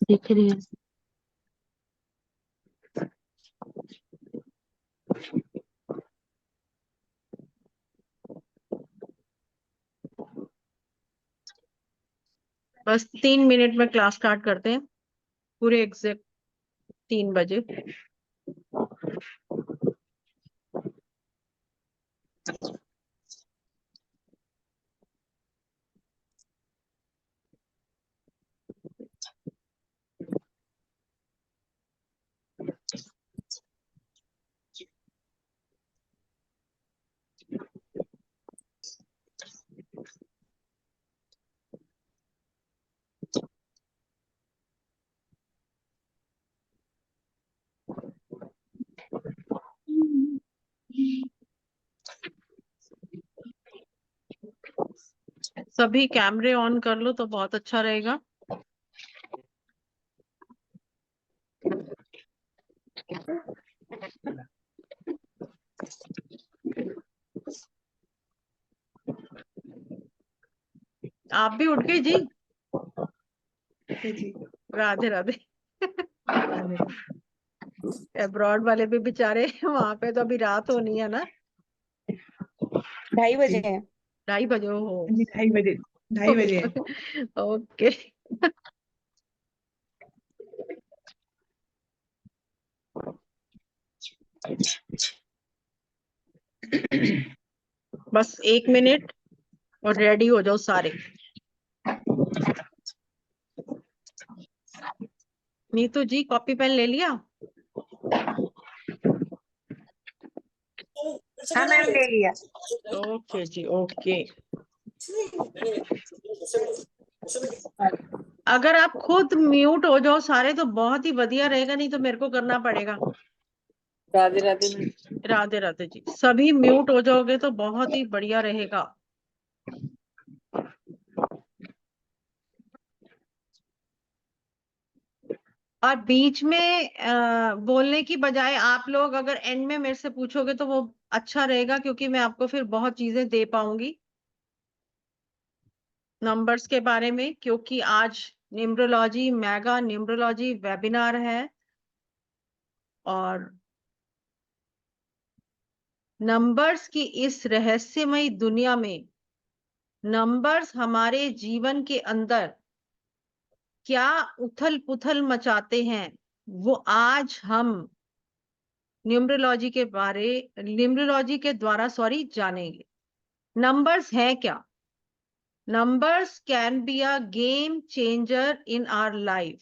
दिख रही है। बस 3 मिनट में क्लास स्टार्ट करते हैं, पूरे एग्जैक्ट 3 बजे। सभी कैमरे ऑन कर लो तो बहुत अच्छा रहेगा। आप भी उठ गए जी? राधे राधे। अब्रॉड वाले भी बेचारे वहां पे तो अभी रात होनी है ना। 2:30 बजे है। 2:30 बजे हो? 2:30 बजे, 2:30 बजे। ओके। बस 1 मिनट और रेडी हो जाओ सारे। नीतू जी कॉपी पेन ले लिया? हाँ मैम, ले लिया। ओके जी, ओके। अगर आप खुद म्यूट हो जाओ सारे तो बहुत ही बढ़िया रहेगा, नहीं तो मेरे को करना पड़ेगा। राधे राधे मैम। राधे राधे जी। सभी म्यूट हो जाओगे तो बहुत ही बढ़िया रहेगा। और बीच में बोलने की बजाय आप लोग अगर एंड में मेरे से पूछोगे तो वो अच्छा रहेगा, क्योंकि मैं आपको फिर बहुत चीजें दे पाऊंगी नंबर्स के बारे में, क्योंकि आज न्यूमरोलॉजी मेगा न्यूमरोलॉजी वेबिनार है। और नंबर्स की इस रहस्यमयी दुनिया में नंबर्स हमारे जीवन के अंदर क्या उथल पुथल मचाते हैं, वो आज हम न्यूमरोलॉजी के द्वारा जानेंगे। नंबर्स हैं क्या? Numbers can be a game changer in our life,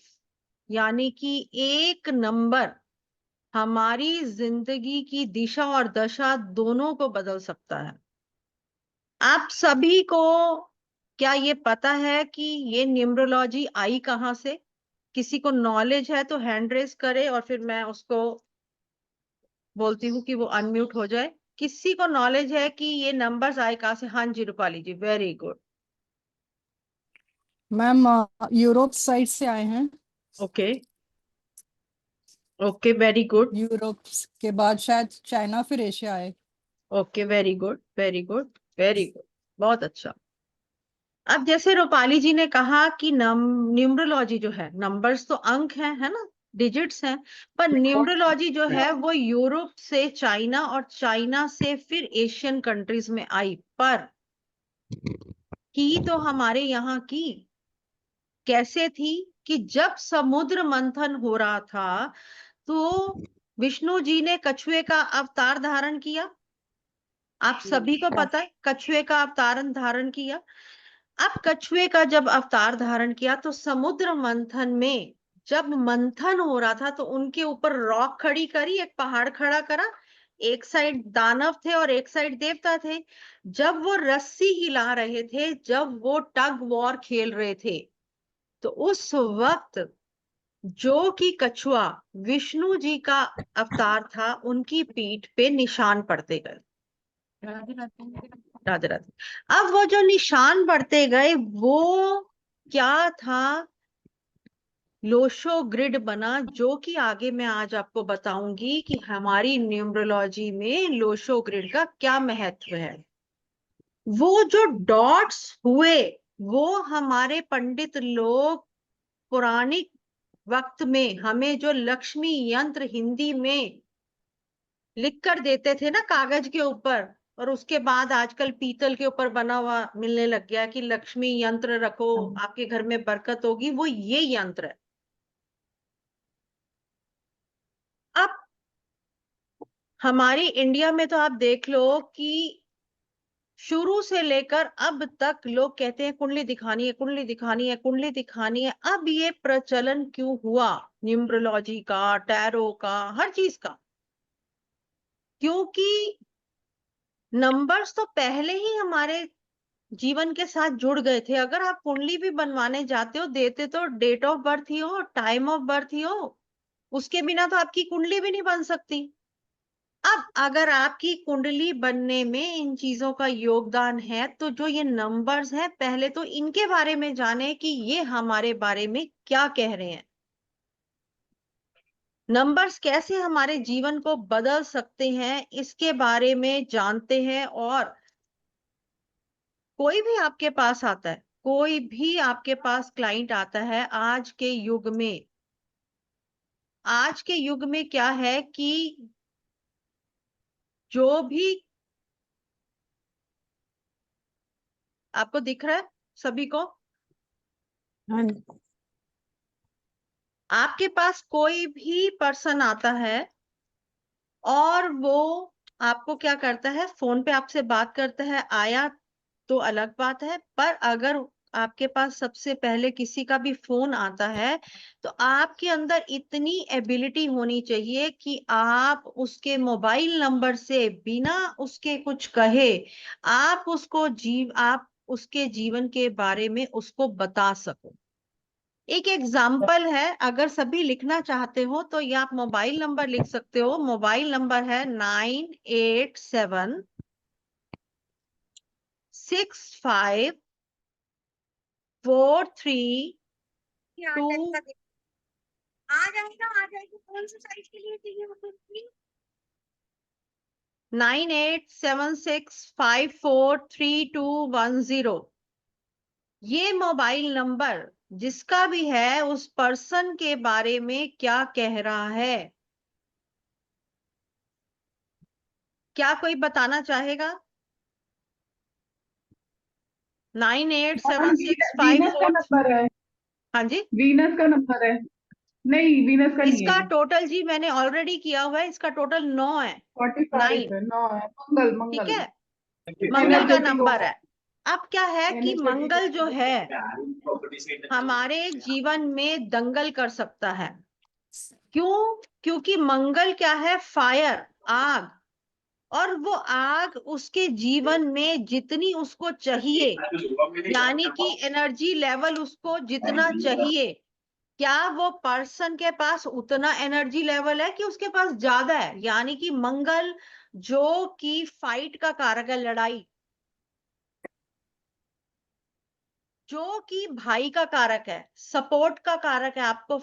यानी कि एक नंबर हमारी जिंदगी की दिशा और दशा दोनों को बदल सकता है। आप सभी को क्या ये पता है कि ये न्यूमरोलॉजी आई कहां से? किसी को नॉलेज है तो हैंड रेज करे और फिर मैं उसको बोलती हूँ कि वो अनम्यूट हो जाए। किसी को नॉलेज है कि ये नंबर्स आए कहां से? हाँ जी Rupali ji, very good. Ma'am Europe side से आए हैं। Okay okay, very good. Europe के बाद शायद चाइना, फिर एशिया आए। Okay, very good very good very good, बहुत अच्छा। अब जैसे रूपाली जी ने कहा कि न्यूमरोलॉजी जो है, नंबर्स तो अंक हैं, है ना, डिजिट्स हैं, पर न्यूमरोलॉजी जो है वो यूरोप से चाइना और चाइना से फिर एशियन कंट्रीज में आई, पर की तो हमारे यहाँ की कैसे थी कि जब समुद्र मंथन हो रहा था तो विष्णु जी ने कछुए का अवतार धारण किया। आप सभी को पता है कछुए का अवतार धारण किया। अब कछुए का जब अवतार धारण किया तो समुद्र मंथन में जब मंथन हो रहा था तो उनके ऊपर रॉक खड़ी करी, एक पहाड़ खड़ा करा। एक साइड दानव थे और एक साइड देवता थे। जब वो रस्सी हिला रहे थे, जब वो टग वॉर खेल रहे थे, तो उस वक्त जो कि कछुआ विष्णु जी का अवतार था, उनकी पीठ पे निशान पड़ते गए। राधे राधे। अब वो जो निशान पड़ते गए वो क्या था? लोशो ग्रिड बना, जो कि आगे मैं आज आपको बताऊंगी कि हमारी न्यूमरोलॉजी में लोशो ग्रिड का क्या महत्व है। वो जो डॉट्स हुए वो हमारे पंडित लोग पौराणिक वक्त में हमें जो लक्ष्मी यंत्र हिंदी में लिख कर देते थे ना कागज के ऊपर, और उसके बाद आजकल पीतल के ऊपर बना हुआ मिलने लग गया कि लक्ष्मी यंत्र रखो, आपके घर में बरकत होगी, वो ये यंत्र है। अब हमारी इंडिया में तो आप देख लो कि शुरू से लेकर अब तक लोग कहते हैं कुंडली दिखानी है, कुंडली दिखानी है, कुंडली दिखानी है। अब ये प्रचलन क्यों हुआ न्यूमरोलॉजी का, टैरो का, हर चीज का? क्योंकि नंबर्स तो पहले ही हमारे जीवन के साथ जुड़ गए थे। अगर आप कुंडली भी बनवाने जाते हो, देते तो डेट ऑफ बर्थ ही हो, टाइम ऑफ बर्थ ही हो, उसके बिना तो आपकी कुंडली भी नहीं बन सकती। अब अगर आपकी कुंडली बनने में इन चीजों का योगदान है, तो जो ये नंबर्स हैं, पहले तो इनके बारे में जाने कि ये हमारे बारे में क्या कह रहे हैं। नंबर्स कैसे हमारे जीवन को बदल सकते हैं, इसके बारे में जानते हैं। और कोई भी आपके पास आता है, कोई भी आपके पास क्लाइंट आता है आज के युग में, आज के युग में क्या है कि जो भी आपको दिख रहा है सभी को, हाँ जी। आपके पास कोई भी पर्सन आता है और वो आपको क्या करता है, फोन पे आपसे बात करता है, आया तो अलग बात है, पर अगर आपके पास सबसे पहले किसी का भी फोन आता है, तो आपके अंदर इतनी एबिलिटी होनी चाहिए कि आप उसके मोबाइल नंबर से बिना उसके कुछ कहे आप उसके जीवन के बारे में उसको बता सको। एक एग्जाम्पल है, अगर सभी लिखना चाहते हो तो ये आप मोबाइल नंबर लिख सकते हो। मोबाइल नंबर है 98765432। आ जाएगी, कौन सी साइज के लिए चाहिए मतलब? 9876543210। ये मोबाइल नंबर जिसका भी है, उस पर्सन के बारे में क्या कह रहा है? क्या कोई बताना चाहेगा? 987654। वीनस का नंबर है, हाँ जी, वीनस का नंबर है। नहीं, वीनस का नहीं है इसका ये। टोटल जी मैंने ऑलरेडी किया हुआ है, इसका टोटल 9 है। 45 9, है, 9 है। मंगल, ठीक मंगल है, मंगल का एनर्जेटिक नंबर होगा, है। अब क्या है कि एनर्जेटिक मंगल जो है है। हमारे जीवन में दंगल कर सकता है। क्यों? क्योंकि मंगल क्या है, फायर, आग। और वो आग उसके जीवन में जितनी उसको चाहिए, यानी कि एनर्जी लेवल उसको जितना चाहिए, क्या वो पर्सन के पास उतना एनर्जी लेवल है कि उसके पास ज्यादा है? यानी कि मंगल जो कि फाइट का कारक है, लड़ाई, जो कि भाई का कारक है, सपोर्ट का कारक है, आपको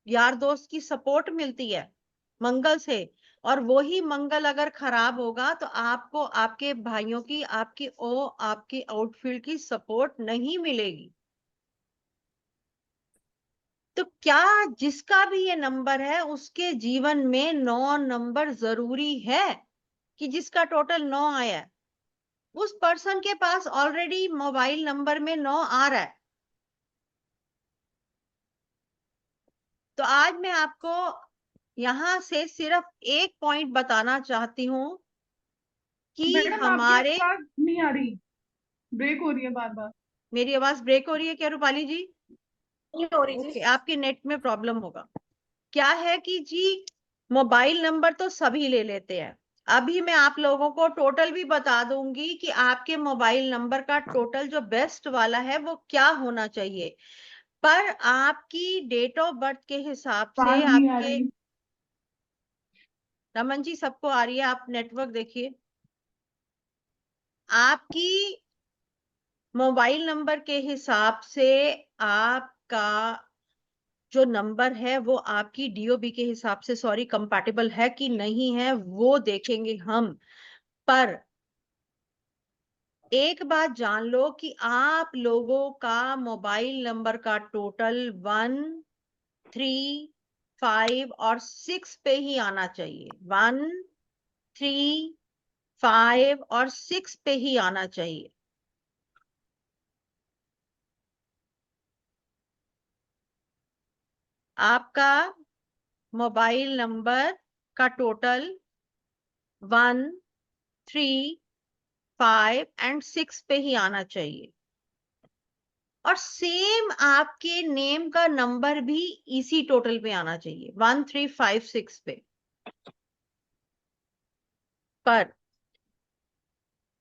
यार दोस्त की सपोर्ट मिलती है मंगल से। और वही मंगल अगर खराब होगा तो आपको आपके भाइयों की, आपकी आउटफील्ड की सपोर्ट नहीं मिलेगी। तो क्या जिसका भी ये नंबर है उसके जीवन में 9 नंबर जरूरी है कि जिसका टोटल 9 आया है, उस पर्सन के पास ऑलरेडी मोबाइल नंबर में 9 आ रहा है। तो आज मैं आपको यहां से सिर्फ एक पॉइंट बताना चाहती हूं कि मैडम आपकी हमारे, आवाज नहीं आ रही, ब्रेक हो रही है बार बार। मेरी आवाज ब्रेक हो रही है क्या रूपाली जी? नहीं हो रही ओके, जी। आपके नेट में प्रॉब्लम होगा। क्या है कि जी मोबाइल नंबर तो सभी ले लेते हैं। अभी मैं आप लोगों को टोटल भी बता दूंगी कि आपके मोबाइल नंबर का टोटल जो बेस्ट वाला है वो क्या होना चाहिए। पर आपकी डेट ऑफ बर्थ के हिसाब से आवाज नहीं आ आपके, रही। रमन जी सबको आ रही है, आप नेटवर्क देखिए। आपकी मोबाइल नंबर के हिसाब से आपका जो नंबर है वो आपकी डीओबी के हिसाब से, सॉरी, कंपैटिबल है कि नहीं है वो देखेंगे हम। पर एक बात जान लो कि आप लोगों का मोबाइल नंबर का टोटल 1 3, 5 और 6 पे ही आना चाहिए। 1, 3, 5 और 6 पे ही आना चाहिए। आपका मोबाइल नंबर का टोटल 1, 3, 5 एंड 6 पे ही आना चाहिए। और सेम आपके नेम का नंबर भी इसी टोटल पे आना चाहिए, 1, 3, 5, 6 पे। पर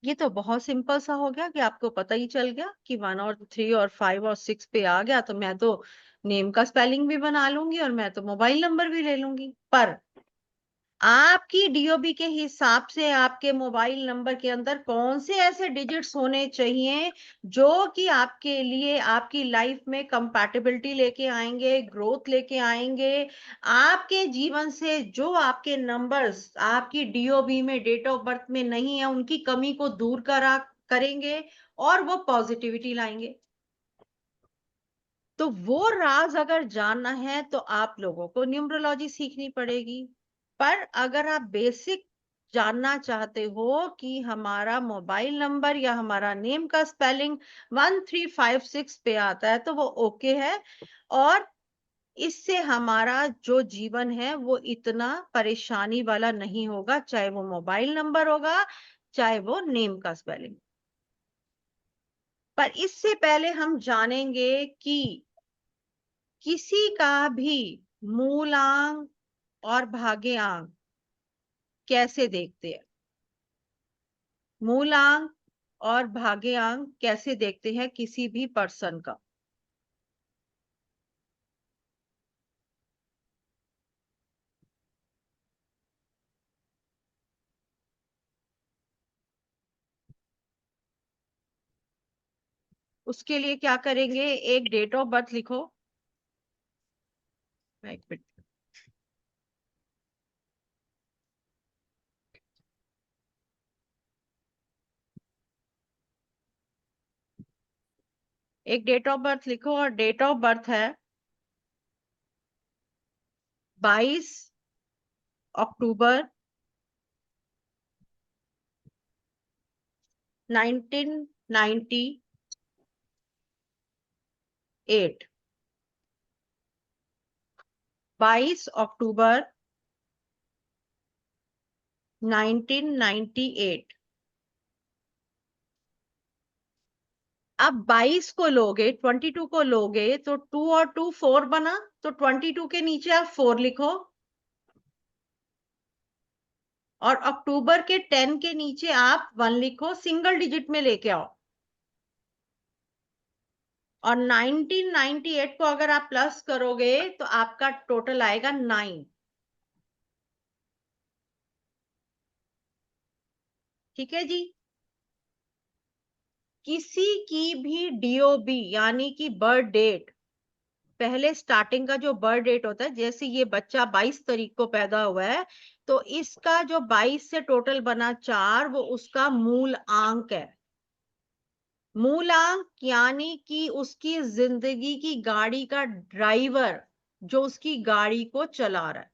ये तो बहुत सिंपल सा हो गया कि आपको पता ही चल गया कि 1 और 3 और 5 और 6 पे आ गया, तो मैं तो नेम का स्पेलिंग भी बना लूंगी और मैं तो मोबाइल नंबर भी ले लूंगी। पर आपकी डीओबी के हिसाब से आपके मोबाइल नंबर के अंदर कौन से ऐसे डिजिट्स होने चाहिए जो कि आपके लिए आपकी लाइफ में कंपैटिबिलिटी लेके आएंगे, ग्रोथ लेके आएंगे, आपके जीवन से जो आपके नंबर्स आपकी डीओबी में डेट ऑफ बर्थ में नहीं है उनकी कमी को दूर करेंगे और वो पॉजिटिविटी लाएंगे। तो वो राज अगर जानना है तो आप लोगों को न्यूमरोलॉजी सीखनी पड़ेगी। पर अगर आप बेसिक जानना चाहते हो कि हमारा मोबाइल नंबर या हमारा नेम का स्पेलिंग 1, 3, 5, 6 पे आता है तो वो ओके है। और इससे हमारा जो जीवन है वो इतना परेशानी वाला नहीं होगा, चाहे वो मोबाइल नंबर होगा, चाहे वो नेम का स्पेलिंग। पर इससे पहले हम जानेंगे कि किसी का भी मूलांक और भाग्यांक कैसे देखते हैं। मूलांक और भाग्यांक कैसे देखते हैं किसी भी पर्सन का। उसके लिए क्या करेंगे, एक डेट ऑफ बर्थ लिखो। एक मिनट, एक डेट ऑफ बर्थ लिखो और डेट ऑफ बर्थ है 22 अक्टूबर 1998। 22 अक्टूबर 1998। अब 22 को लोगे, 22 को लोगे तो 2 और 2 4 बना, तो 22 के नीचे आप 4 लिखो। और अक्टूबर के 10 के नीचे आप 1 लिखो, सिंगल डिजिट में लेके आओ। और 1998 को अगर आप प्लस करोगे तो आपका टोटल आएगा 9। ठीक है जी। किसी की भी डीओबी यानी कि बर्थ डेट, पहले स्टार्टिंग का जो बर्थ डेट होता है, जैसे ये बच्चा 22 तारीख को पैदा हुआ है तो इसका जो 22 से टोटल बना 4 वो उसका मूल अंक है। मूलांक यानी कि उसकी जिंदगी की गाड़ी का ड्राइवर जो उसकी गाड़ी को चला रहा है।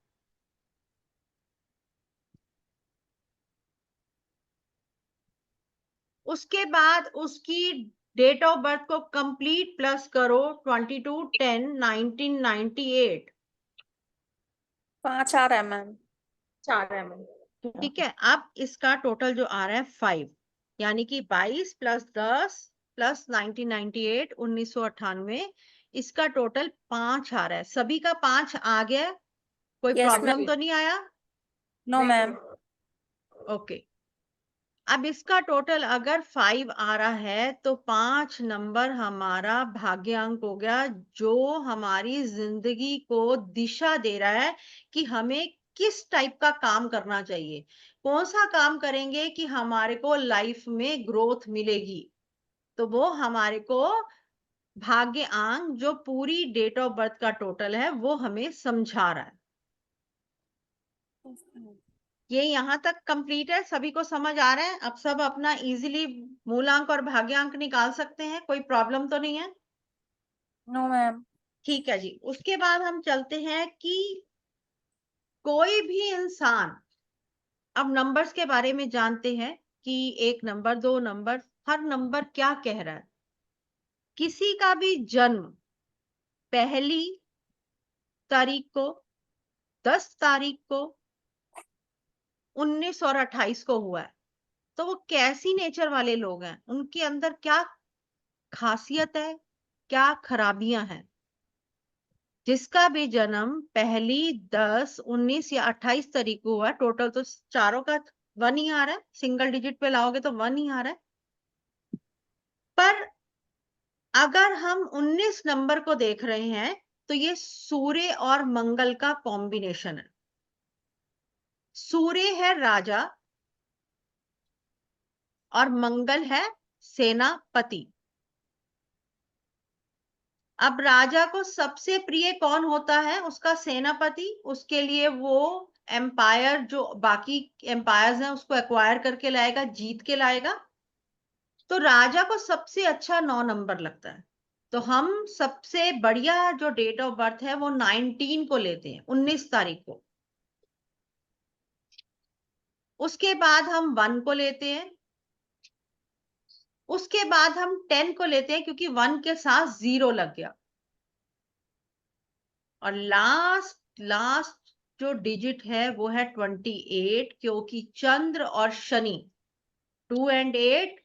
उसके बाद उसकी डेट ऑफ बर्थ को कंप्लीट प्लस करो, 22/10/1998। 5 आ रहा है मैम, 4 है मैम। ठीक है। अब इसका टोटल जो आ रहा है 5, यानी कि 22 + 10 + 1998 1998, इसका टोटल 5 आ रहा है। सभी का 5 आ गया, कोई Yes, प्रॉब्लम ma'am. तो नहीं आया? No ma'am. ओके। अब इसका टोटल अगर 5 आ रहा है तो 5 नंबर हमारा भाग्यांक हो गया जो हमारी जिंदगी को दिशा दे रहा है कि हमें किस टाइप का काम करना चाहिए, कौन सा काम करेंगे कि हमारे को लाइफ में ग्रोथ मिलेगी। तो वो हमारे को भाग्यांक जो पूरी डेट ऑफ बर्थ का टोटल है वो हमें समझा रहा है। ये यहाँ तक कंप्लीट है, सभी को समझ आ रहा है? अब सब अपना इजीली मूलांक और भाग्यांक निकाल सकते हैं, कोई प्रॉब्लम तो नहीं है? No ma'am. ठीक है जी। उसके बाद हम चलते हैं कि कोई भी इंसान, अब नंबर्स के बारे में जानते हैं कि 1 नंबर, 2 नंबर, हर नंबर क्या कह रहा है। किसी का भी जन्म 1 तारीख को, 10 तारीख को, 19 और 28 को हुआ है, तो वो कैसी नेचर वाले लोग हैं, उनके अंदर क्या खासियत है, क्या खराबियां हैं। जिसका भी जन्म 1, 10, 19 या 28 तारीख को हुआ, टोटल तो चारों का 1 ही आ रहा है, सिंगल डिजिट पे लाओगे तो 1 ही आ रहा है। पर अगर हम 19 नंबर को देख रहे हैं तो ये सूर्य और मंगल का कॉम्बिनेशन है। सूर्य है राजा और मंगल है सेनापति। अब राजा को सबसे प्रिय कौन होता है? उसका सेनापति। उसके लिए वो एम्पायर, जो बाकी एम्पायर्स हैं, उसको एक्वायर करके लाएगा, जीत के लाएगा। तो राजा को सबसे अच्छा 9 नंबर लगता है। तो हम सबसे बढ़िया जो डेट ऑफ बर्थ है वो 19 को लेते हैं, 19 तारीख को। उसके बाद हम 1 को लेते हैं। उसके बाद हम 10 को लेते हैं क्योंकि 1 के साथ 0 लग गया। और लास्ट जो डिजिट है वो है 28, क्योंकि चंद्र और शनि, 2 और 8,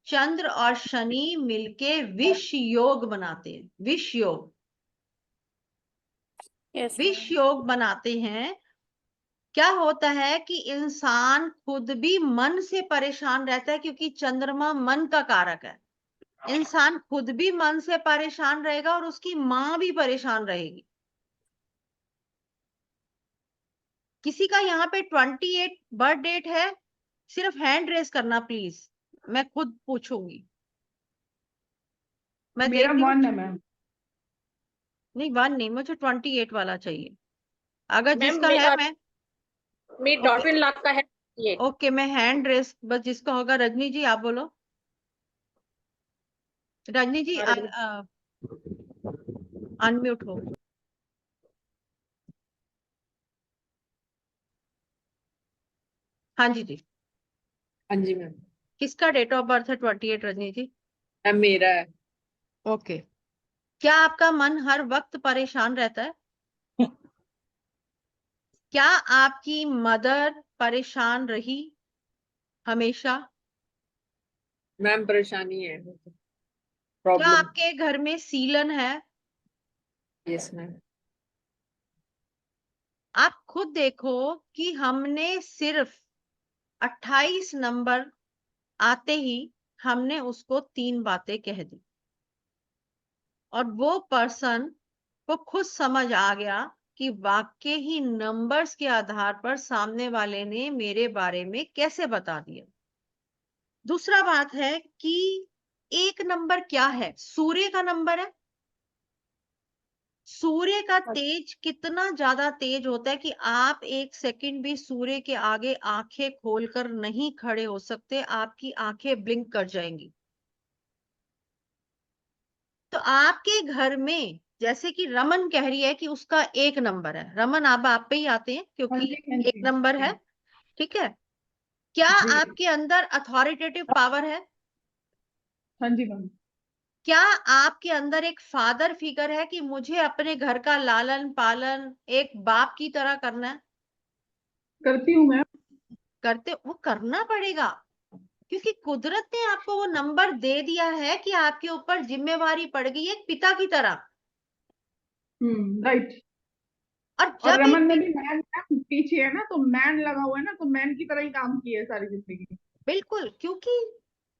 चंद्र और शनि मिलके विष योग बनाते हैं। विष योग, विष योग बनाते हैं। क्या होता है कि इंसान खुद भी मन से परेशान रहता है, क्योंकि चंद्रमा मन का कारक है। इंसान खुद भी मन से परेशान रहेगा और उसकी मां भी परेशान रहेगी। किसी का यहाँ पे 28 बर्थ डेट है, सिर्फ हैंड रेस करना प्लीज, मैं खुद पूछूंगी। मैं मेरा देख रही 1 है हूँ। मैम। नहीं 1 नहीं, मुझे 28 वाला चाहिए। अगर मैम जिसका है मैं मेरी ओके, डॉटर इन लॉ का है ये। ओके मैं हैंड रेस, बस जिसका होगा। रजनी जी आप बोलो। रजनी जी अनम्यूट हो। हाँ जी जी। हाँ जी मैम। किसका डेट ऑफ बर्थ है 28, रजनी जी? मैम मेरा है। ओके। क्या आपका मन हर वक्त परेशान रहता है? क्या आपकी मदर परेशान रही हमेशा? मैम परेशानी है, क्या प्रॉब्लम। आपके घर में सीलन है? Yes ma'am. आप खुद देखो कि हमने सिर्फ 28 नंबर आते ही हमने उसको 3 बातें कह दी, और वो पर्सन को खुद समझ आ गया कि वाकई ही नंबर्स के आधार पर सामने वाले ने मेरे बारे में कैसे बता दिया। दूसरा बात है कि 1 नंबर क्या है? सूर्य का नंबर है। सूर्य का तेज कितना ज्यादा तेज होता है कि आप 1 सेकंड भी सूर्य के आगे आंखें खोलकर नहीं खड़े हो सकते, आपकी आंखें ब्लिंक कर जाएंगी। तो आपके घर में, जैसे कि रमन कह रही है कि उसका 1 नंबर है। रमन आप पे ही आते हैं हाँ क्योंकि जी, हाँ 1 जी, नंबर है। ठीक है। क्या जी। आपके अंदर अथॉरिटेटिव पावर है? हाँ जी मैम। क्या आपके अंदर एक फादर फिगर है कि मुझे अपने घर का लालन पालन एक बाप की तरह करना है? करती हूँ मैम। करते, वो करना पड़ेगा, क्योंकि कुदरत ने आपको वो नंबर दे दिया है कि आपके ऊपर जिम्मेवारी पड़ गई है एक पिता की तरह। राइट। और और जब रमन एक में भी मैन पीछे है ना, तो मैन लगा हुआ है ना, तो मैन की तरह ही काम किया है सारी जिंदगी। बिल्कुल, क्योंकि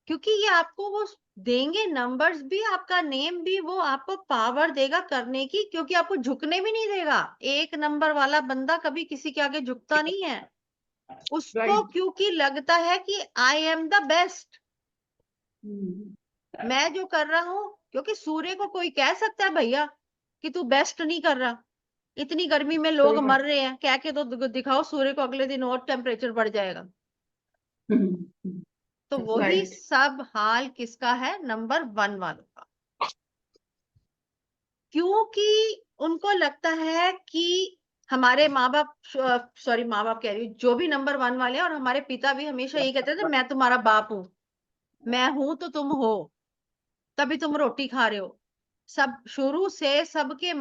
क्योंकि ये आपको वो देंगे, नंबर्स भी, आपका नेम भी, वो आपको पावर देगा करने की, क्योंकि आपको झुकने भी नहीं देगा। 1 नंबर वाला बंदा कभी किसी के आगे झुकता नहीं है। उसको राइट। क्योंकि लगता है कि आई एम द बेस्ट, मैं जो कर रहा हूं। क्योंकि सूर्य को कोई कह सकता है भैया कि तू बेस्ट नहीं कर रहा, इतनी गर्मी में लोग सही बात। मर रहे हैं, कह के तो दिखाओ सूर्य को, अगले दिन और टेम्परेचर बढ़ जाएगा। तो वही राइट। सब हाल किसका है? नंबर 1 वालों का। क्योंकि उनको लगता है कि हमारे माँ बाप, सॉरी माँ बाप कह रही हूँ, जो भी नंबर 1 वाले हैं, और हमारे पिता भी हमेशा यही कहते थे, मैं तुम्हारा बाप हूँ, मैं हूं तो तुम हो, तभी तुम रोटी खा रहे हो। सब शुरू से सबके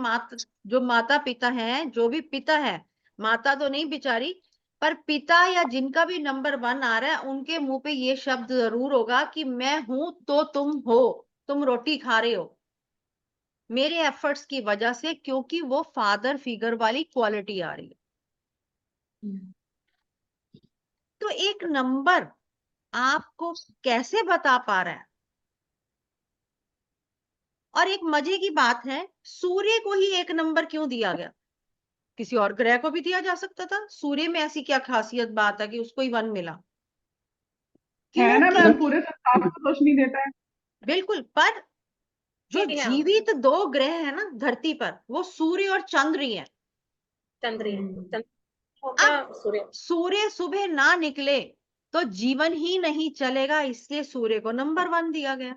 जो माता पिता हैं, जो भी पिता है, माता तो नहीं बेचारी, पर पिता या जिनका भी नंबर 1 आ रहा है, उनके मुंह पे ये शब्द जरूर होगा कि मैं हूं तो तुम हो, तुम रोटी खा रहे हो मेरे एफर्ट्स की वजह से, क्योंकि वो फादर फिगर वाली क्वालिटी आ रही है। तो एक नंबर आपको कैसे बता पा रहा है? और एक मजे की बात है, सूर्य को ही एक नंबर क्यों दिया गया? किसी और ग्रह को भी दिया जा सकता था। सूर्य में ऐसी क्या खासियत बात है कि उसको ही 1 मिला? है ना क्योंकि मैम, पूरे संसार को रोशनी देता है। बिल्कुल, पर जो जी हाँ, जीवित 2 ग्रह है ना धरती पर, वो सूर्य और चंद्र ही है। चंद्रियन, चंद्र हो अब गया सूर्य। सूर्य सुबह ना निकले तो जीवन ही नहीं चलेगा, इसलिए सूर्य को नंबर 1 दिया गया।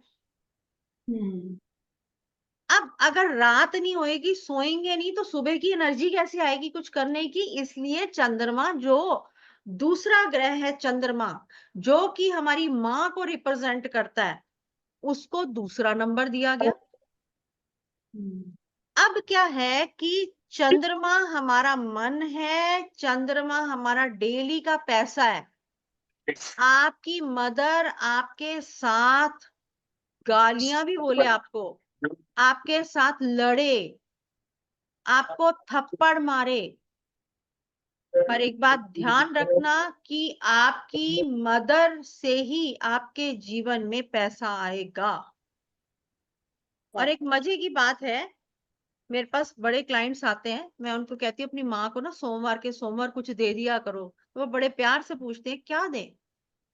अब अगर रात नहीं होएगी, सोएंगे नहीं, तो सुबह की एनर्जी कैसे आएगी कुछ करने की? इसलिए चंद्रमा, जो दूसरा ग्रह है चंद्रमा, जो कि हमारी माँ को रिप्रेजेंट करता है, उसको दूसरा नंबर दिया गया। अब क्या है कि चंद्रमा हमारा मन है, चंद्रमा हमारा डेली का पैसा है। आपकी मदर आपके साथ गालियां भी बोले, आपके साथ लड़े, आपको थप्पड़ मारे, पर एक बात ध्यान रखना कि आपकी मदर से ही आपके जीवन में पैसा आएगा। और एक मजे की बात है, मेरे पास बड़े क्लाइंट्स आते हैं, मैं उनको कहती हूँ अपनी माँ को ना सोमवार के सोमवार कुछ दे दिया करो, तो वो बड़े प्यार से पूछते हैं क्या दें।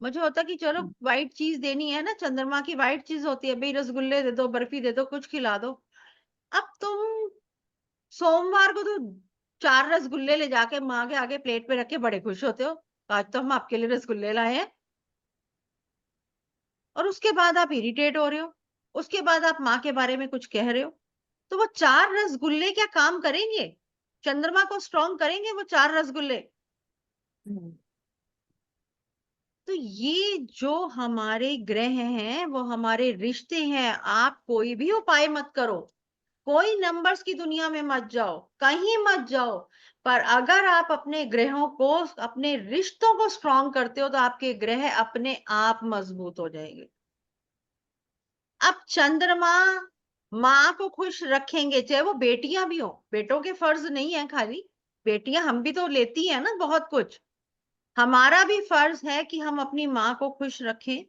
मुझे होता कि चलो व्हाइट चीज देनी है ना, चंद्रमा की व्हाइट चीज होती है भाई, रसगुल्ले दे दो, बर्फी दे दो, कुछ खिला दो। अब तुम सोमवार को तो 4 रसगुल्ले ले जाके माँ के आगे प्लेट पे रख के बड़े खुश होते हो, आज तो हम आपके लिए रसगुल्ले लाए हैं, और उसके बाद आप इरिटेट हो रहे हो, उसके बाद आप माँ के बारे में कुछ कह रहे हो। तो वो 4 रसगुल्ले क्या काम करेंगे? चंद्रमा को स्ट्रॉन्ग करेंगे वो 4 रसगुल्ले? तो ये जो हमारे ग्रह हैं, वो हमारे रिश्ते हैं। आप कोई भी उपाय मत करो, कोई नंबर्स की दुनिया में मत जाओ, कहीं मत जाओ, पर अगर आप अपने ग्रहों को, अपने रिश्तों को स्ट्रॉन्ग करते हो, तो आपके ग्रह अपने आप मजबूत हो जाएंगे। अब चंद्रमा माँ को खुश रखेंगे, चाहे वो बेटियां भी हो, बेटों के फर्ज नहीं है खाली, बेटियां हम भी तो लेती है ना बहुत कुछ, हमारा भी फर्ज है कि हम अपनी माँ को खुश रखें,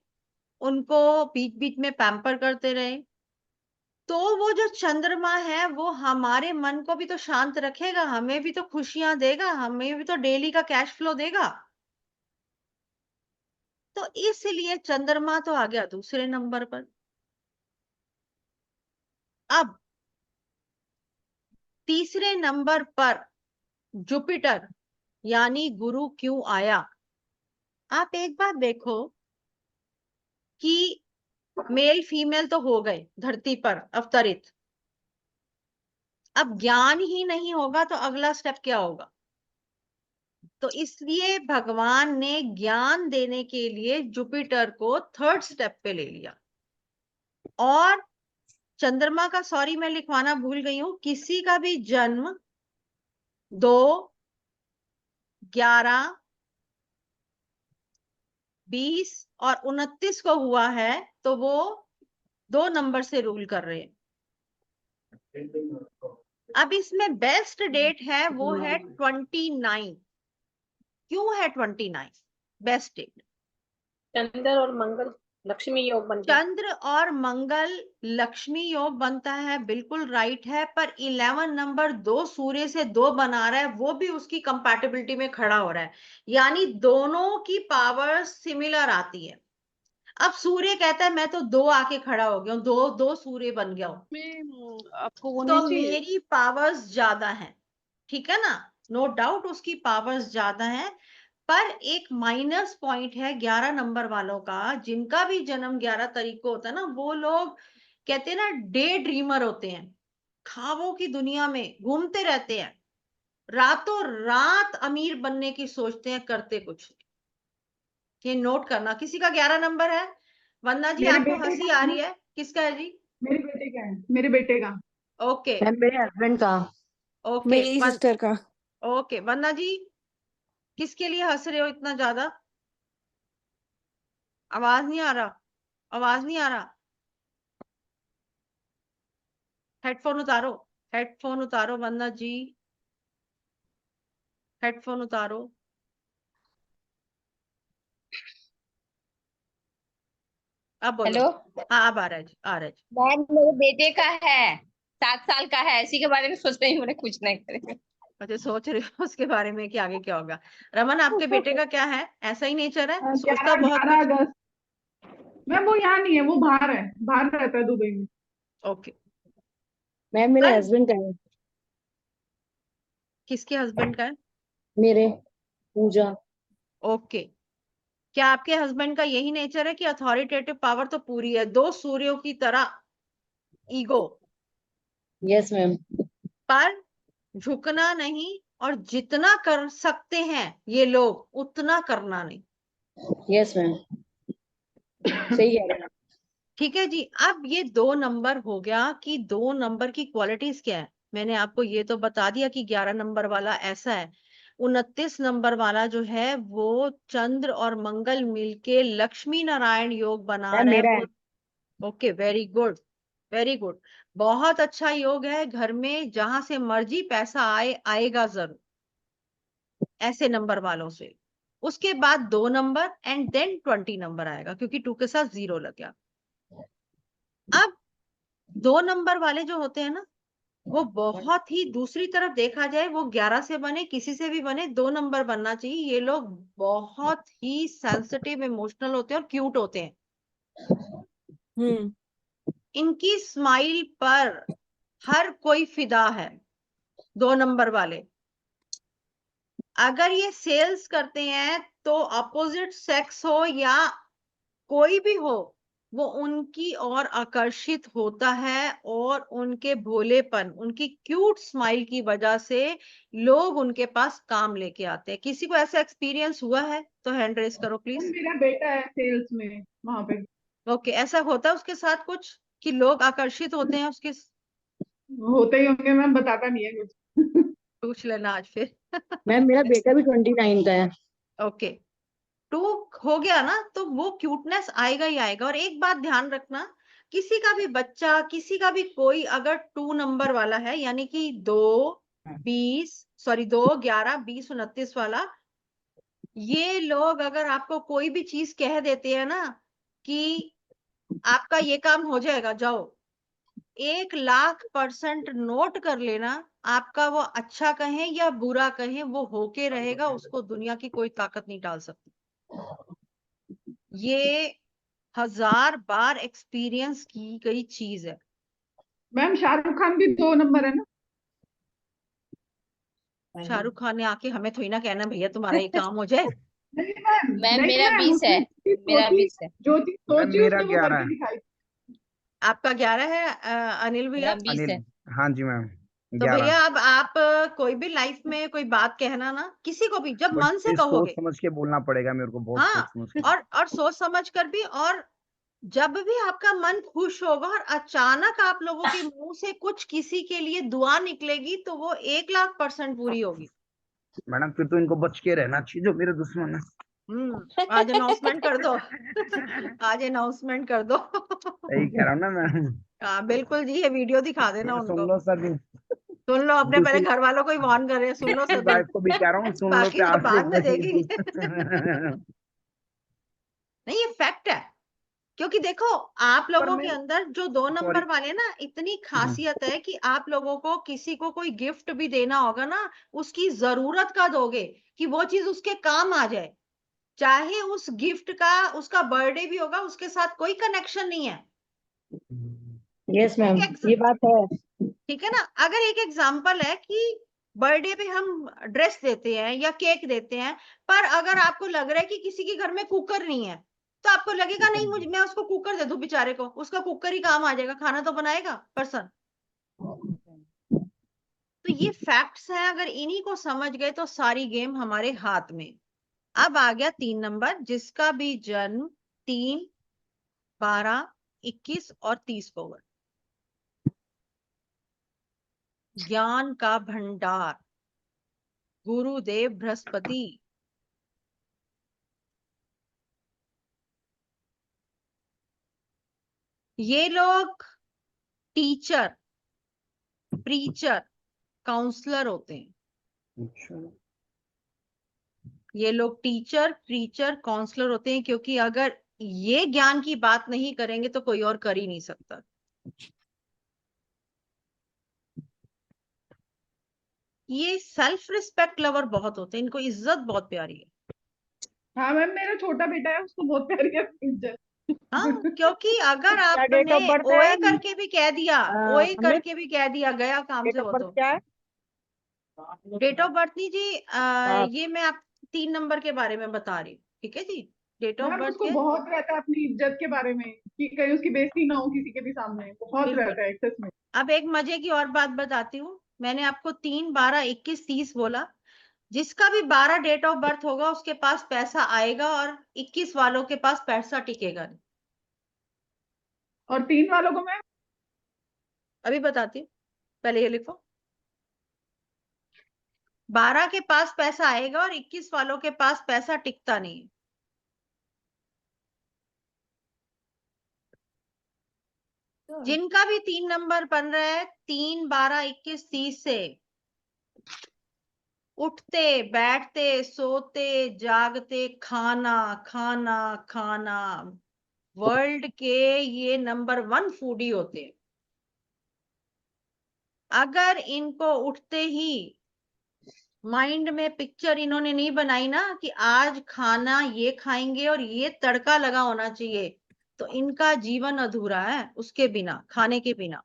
उनको बीच बीच में पैम्पर करते रहे। तो वो जो चंद्रमा है, वो हमारे मन को भी तो शांत रखेगा, हमें भी तो खुशियां देगा, हमें भी तो डेली का कैश फ्लो देगा। तो इसलिए चंद्रमा तो आ गया दूसरे नंबर पर। अब तीसरे नंबर पर जुपिटर यानी गुरु क्यों आया? आप एक बात देखो कि मेल फीमेल तो हो गए धरती पर अवतरित, अब ज्ञान ही नहीं होगा तो अगला स्टेप क्या होगा? तो इसलिए भगवान ने ज्ञान देने के लिए जुपिटर को 3rd स्टेप पे ले लिया। और चंद्रमा का, सॉरी मैं लिखवाना भूल गई हूं, किसी का भी जन्म 2, 11, 20 और 29 को हुआ है, तो वो 2 नंबर से रूल कर रहे हैं। अब इसमें बेस्ट डेट है वो है 29। क्यों है 29 बेस्ट डेट? चंद्र और मंगल लक्ष्मी योग बनते हैं। चंद्र और मंगल लक्ष्मी योग बनता है, बिल्कुल राइट है, पर 11 नंबर 2 सूर्य से 2 बना रहा है, वो भी उसकी कंपैटिबिलिटी में खड़ा हो रहा है, यानी दोनों की पावर सिमिलर आती है। अब सूर्य कहता है मैं तो 2 आके खड़ा हो गया हूँ, 2 सूर्य बन गया हूँ, आपको वो तो नहीं चाहिए? मेरी पावर्स ज्यादा है, ठीक है ना, नो डाउट उसकी पावर्स ज्यादा है। पर एक माइनस पॉइंट है 11 नंबर वालों का, जिनका भी जन्म 11 तारीख को होता है ना, वो लोग कहते हैं ना डे ड्रीमर होते हैं, खाबों की दुनिया में घूमते रहते हैं, रातों रात अमीर बनने की सोचते हैं, करते कुछ नहीं। ये नोट करना। किसी का 11 नंबर है? वंदना जी मेरे आपको बेटे हंसी का आ है रही ना, है, किसका है जी? मेरे बेटे का है, मेरे बेटे का। ओके मैम मेरे हस्बैंड का, ओके मेरी सिस्टर का। ओके वंदना जी, किसके लिए हंस रहे हो इतना ज्यादा? आवाज नहीं आ रहा, आवाज नहीं आ रहा। हेडफोन उतारो, हेडफोन उतारो वंदना जी, हेडफोन उतारो। अब बोलो। हेलो हाँ अब आ रहा है जी, आ रहा है जी। मैम, मेरे बेटे का है, 7 साल का है, इसी के बारे में सोच रही हूँ, मैंने कुछ नहीं करे। अच्छा सोच रहे हो उसके बारे में कि आगे क्या होगा। रमन आपके बेटे का क्या है? ऐसा ही नेचर है, सोचता 11 बहुत 11 कुछ। अगस्त। मैम वो यहाँ नहीं है, वो बाहर है, बाहर रहता है दुबई में। ओके। मैम मेरे पर हस्बैंड का है, किसके हस्बैंड का है? मेरे पूजा। ओके। क्या आपके हस्बैंड का यही नेचर है कि अथॉरिटेटिव पावर तो पूरी है, 2 सूर्यों की तरह ईगो, यस मैम। पर झुकना नहीं, और जितना कर सकते हैं ये लोग उतना करना नहीं। यस मैम, सही कह रहे हैं। ठीक है जी। अब ये 2 नंबर हो गया कि 2 नंबर की क्वालिटीज क्या है। मैंने आपको ये तो बता दिया कि 11 नंबर वाला ऐसा है। 29 नंबर वाला जो है वो चंद्र और मंगल मिलके लक्ष्मी नारायण योग बना मैम रहा है मेरा है। वो। Okay very good, very good. बहुत अच्छा योग है, घर में जहां से मर्जी पैसा आएगा जरूर ऐसे नंबर वालों से। उसके बाद 2 नंबर एंड देन 20 नंबर आएगा, क्योंकि 2 के साथ 0 लग गया। अब 2 नंबर वाले जो होते हैं ना, वो बहुत ही, दूसरी तरफ देखा जाए वो 11 से बने, किसी से भी बने, 2 नंबर बनना चाहिए। ये लोग बहुत ही सेंसिटिव, इमोशनल होते हैं और क्यूट होते हैं। इनकी स्माइल पर हर कोई फिदा है। 2 नंबर वाले अगर ये सेल्स करते हैं तो अपोजिट सेक्स हो या कोई भी हो, वो उनकी ओर आकर्षित होता है, और उनके भोलेपन, उनकी क्यूट स्माइल की वजह से लोग उनके पास काम लेके आते हैं। किसी को ऐसा एक्सपीरियंस हुआ है तो हैंड रेस करो मैम प्लीज। मेरा बेटा है सेल्स में वहां पे। ओके, ऐसा होता है उसके साथ कुछ कि लोग आकर्षित होते हैं उसके? होते ही होंगे मैम, बताता नहीं है कुछ। पूछ लेना आज फिर। मैम मेरा बेटा भी 29 का है। ओके, 2 हो गया ना, तो वो क्यूटनेस आएगा ही आएगा। और एक बात ध्यान रखना, किसी का भी बच्चा, किसी का भी कोई अगर 2 नंबर वाला है, यानी कि 2 11 20 29 वाला, ये लोग अगर आपको कोई भी चीज कह देते हैं ना कि आपका ये काम हो जाएगा, जाओ, 1,00,000% नोट कर लेना। आपका वो अच्छा कहें या बुरा कहें, वो होके रहेगा, उसको दुनिया की कोई ताकत नहीं टाल सकती। ये 1000 बार एक्सपीरियंस की गई चीज है। मैम शाहरुख खान भी 2 नंबर है ना। शाहरुख खान ने आके हमें थोड़ी ना कहना भैया तुम्हारा ये काम हो जाए। नहीं मैम, मैम नहीं मेरा मैम, 20 उसने है, जो चीज़ मेरा सोची, 20 है, जो चीज मैम सोची मेरा उसने वो 11 करके है। दिखाई। आपका 11 है अनिल मेरा भैया? 20 अनिल, है। हाँ जी मैम, तो भैया 11। अब आप कोई भी लाइफ में कोई बात कहना ना, किसी को भी जब बट मन से ये सोच कहोगे। समझ के बोलना पड़ेगा मेरे को, बहुत सोच हाँ, समझ के। और सोच समझ कर भी, और जब भी आपका मन खुश होगा और अचानक आप लोगों के मुंह से कुछ किसी के लिए दुआ निकलेगी, तो वो 1,00,000% पूरी होगी। मैडम फिर तो इनको बच के रहना चाहिए जो मेरे दुश्मन है। आज अनाउंसमेंट कर दो। आज अनाउंसमेंट कर दो। यही कह रहा हूँ ना मैं। हाँ बिल्कुल जी, ये वीडियो दिखा देना सुन उनको। लो सभी, सुन लो, अपने पहले दूसरी घर वालों को ही वार्न कर रहे हैं, सुन लो दूसरी सभी। वाइफ को भी कह रहा हूँ, सुन लो बाकी तो प्यार से बाद में देखेंगे। भाई। नहीं ये फैक्ट है, क्योंकि देखो आप पर लोगों मैं, के अंदर जो 2 सॉरी, नंबर वाले ना, इतनी खासियत है कि आप लोगों को किसी को कोई गिफ्ट भी देना होगा ना, उसकी जरूरत का दोगे कि वो चीज उसके काम आ जाए। चाहे उस गिफ्ट का, उसका बर्थडे भी होगा, उसके साथ कोई कनेक्शन नहीं है। यस मैम, एक ये बात है। ठीक है ना, अगर एक एग्जाम्पल है कि बर्थडे पे हम ड्रेस देते हैं या केक देते हैं, पर अगर आपको लग रहा है कि किसी के घर में कुकर नहीं है, तो आपको लगेगा नहीं, मुझे, मैं उसको कुकर दे दूं बेचारे को, उसका कुकर ही काम आ जाएगा, खाना तो बनाएगा पर्सन। ये फैक्ट्स हैं, अगर इन्हीं को समझ गए तो सारी गेम हमारे हाथ में। अब आ गया 3 नंबर, जिसका भी जन्म 3, 12, 21 और 30 को हुआ। ज्ञान का भंडार, गुरुदेव बृहस्पति। ये लोग टीचर, प्रीचर, काउंसलर होते हैं। अच्छा। ये लोग टीचर, प्रीचर, काउंसलर होते हैं, क्योंकि अगर ये ज्ञान की बात नहीं करेंगे तो कोई और कर ही नहीं सकता। ये सेल्फ रिस्पेक्ट लवर बहुत होते हैं, इनको इज्जत बहुत प्यारी है। हाँ मैम, मेरा छोटा बेटा है, उसको बहुत प्यारी है पिक्चर। हाँ, क्योंकि अगर क्या डेट आपने ऑफ बर्थ ओए है? करके भी कह दिया, ओए अमित, करके भी कह दिया, गया काम डेट से ऑफ वो बर्थ तो। क्या है? डेट ऑफ बर्थ नहीं जी, हाँ, ये मैं आप 3 नंबर के बारे में बता रही हूँ, ठीक है जी। डेट ऑफ मैम बर्थ उसको के बहुत रहता है अपनी इज्जत के बारे में, कि कहीं उसकी बेइज्जती ना हो किसी के भी सामने, बहुत बिल्कुल। रहता है एक्सेस में। अब एक मजे की और बात बताती हूँ। मैंने आपको 3, 12, 21, 30 बोला। जिसका भी 12 डेट ऑफ बर्थ होगा उसके पास पैसा आएगा, और 21 वालों के पास पैसा टिकेगा नहीं। और 3 वालों को मैम? अभी बताती हूँ, पहले ये लिखो। 12 के पास पैसा आएगा और 21 वालों के पास पैसा टिकता नहीं। जिनका भी 3 नंबर बन रहा है, 3, 12, 21, 30 से उठते, बैठते, सोते, जागते, खाना खाना खाना, वर्ल्ड के ये नंबर 1 फूडी होते हैं। अगर इनको उठते ही माइंड में पिक्चर इन्होंने नहीं बनाई ना कि आज खाना ये खाएंगे और ये तड़का लगा होना चाहिए, तो इनका जीवन अधूरा है उसके बिना, खाने के बिना।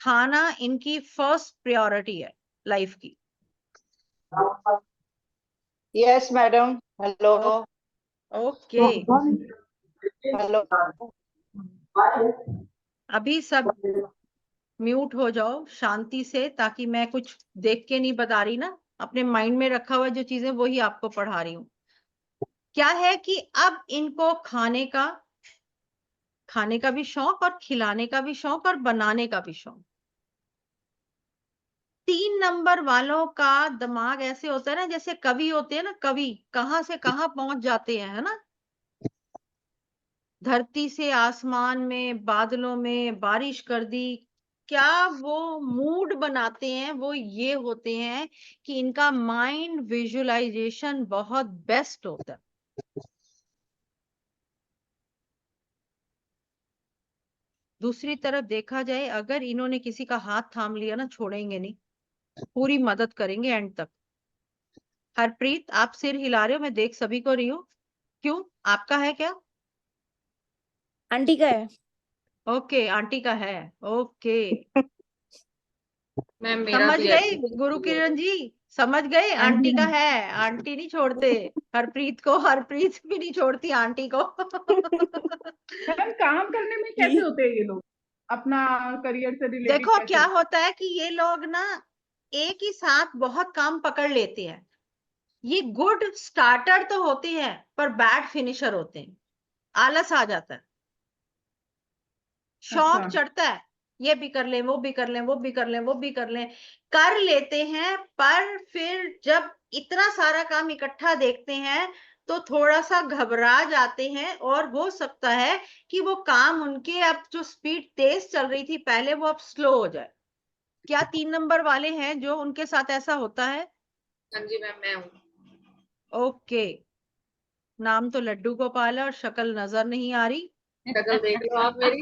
खाना इनकी फर्स्ट प्रायोरिटी है लाइफ की। Yes madam. Hello. Okay, hello. अभी सब म्यूट हो जाओ शांति से, ताकि मैं कुछ देख के नहीं बता रही ना, अपने माइंड में रखा हुआ जो चीजें वही आपको पढ़ा रही हूँ। क्या है कि अब इनको खाने का भी शौक, और खिलाने का भी शौक, और बनाने का भी शौक। 3 नंबर वालों का दिमाग ऐसे होता है ना, जैसे कवि होते हैं ना, कवि कहाँ से कहाँ पहुंच जाते हैं, है ना। धरती से आसमान में, बादलों में बारिश कर दी। क्या वो मूड बनाते हैं, वो ये होते हैं कि इनका माइंड विजुअलाइजेशन बहुत बेस्ट होता है। दूसरी तरफ देखा जाए, अगर इन्होंने किसी का हाथ थाम लिया ना, छोड़ेंगे नहीं, पूरी मदद करेंगे एंड तक। हरप्रीत, आप सिर हिला रहे हो, मैं देख सभी को रही हूँ। क्यों, आपका है क्या? आंटी का है। ओके, आंटी का है। ओके, मैम मेरा समझ भी गए है। गुरु किरण जी, समझ गए, हाँ जी, आंटी का हाँ। है। आंटी नहीं छोड़ते हरप्रीत को, हरप्रीत भी नहीं छोड़ती आंटी को। मैम काम करने में कैसे होते हैं ये लोग, अपना करियर से रिलेटेड देखो कैसे क्या होते होता है कि ये लोग ना एक ही साथ बहुत काम पकड़ लेते हैं। ये गुड स्टार्टर तो होते हैं पर बैड फिनिशर होते हैं। आलस आ जाता है, हैं? शौक अच्छा। चढ़ता है, ये भी कर लें, वो भी कर लें, वो भी कर लें, वो भी कर लें, कर लेते हैं। पर फिर जब इतना सारा काम इकट्ठा देखते हैं तो थोड़ा सा घबरा जाते हैं, और हो सकता है कि वो काम उनके, अब जो स्पीड तेज चल रही थी पहले, वो अब स्लो हो जाए। क्या 3 नंबर वाले हैं जो उनके साथ ऐसा होता है? हाँ जी मैम, मैं हूँ। ओके, नाम तो लड्डू गोपाल है और शक्ल नजर नहीं आ रही। शक्ल देख लो आप मेरी।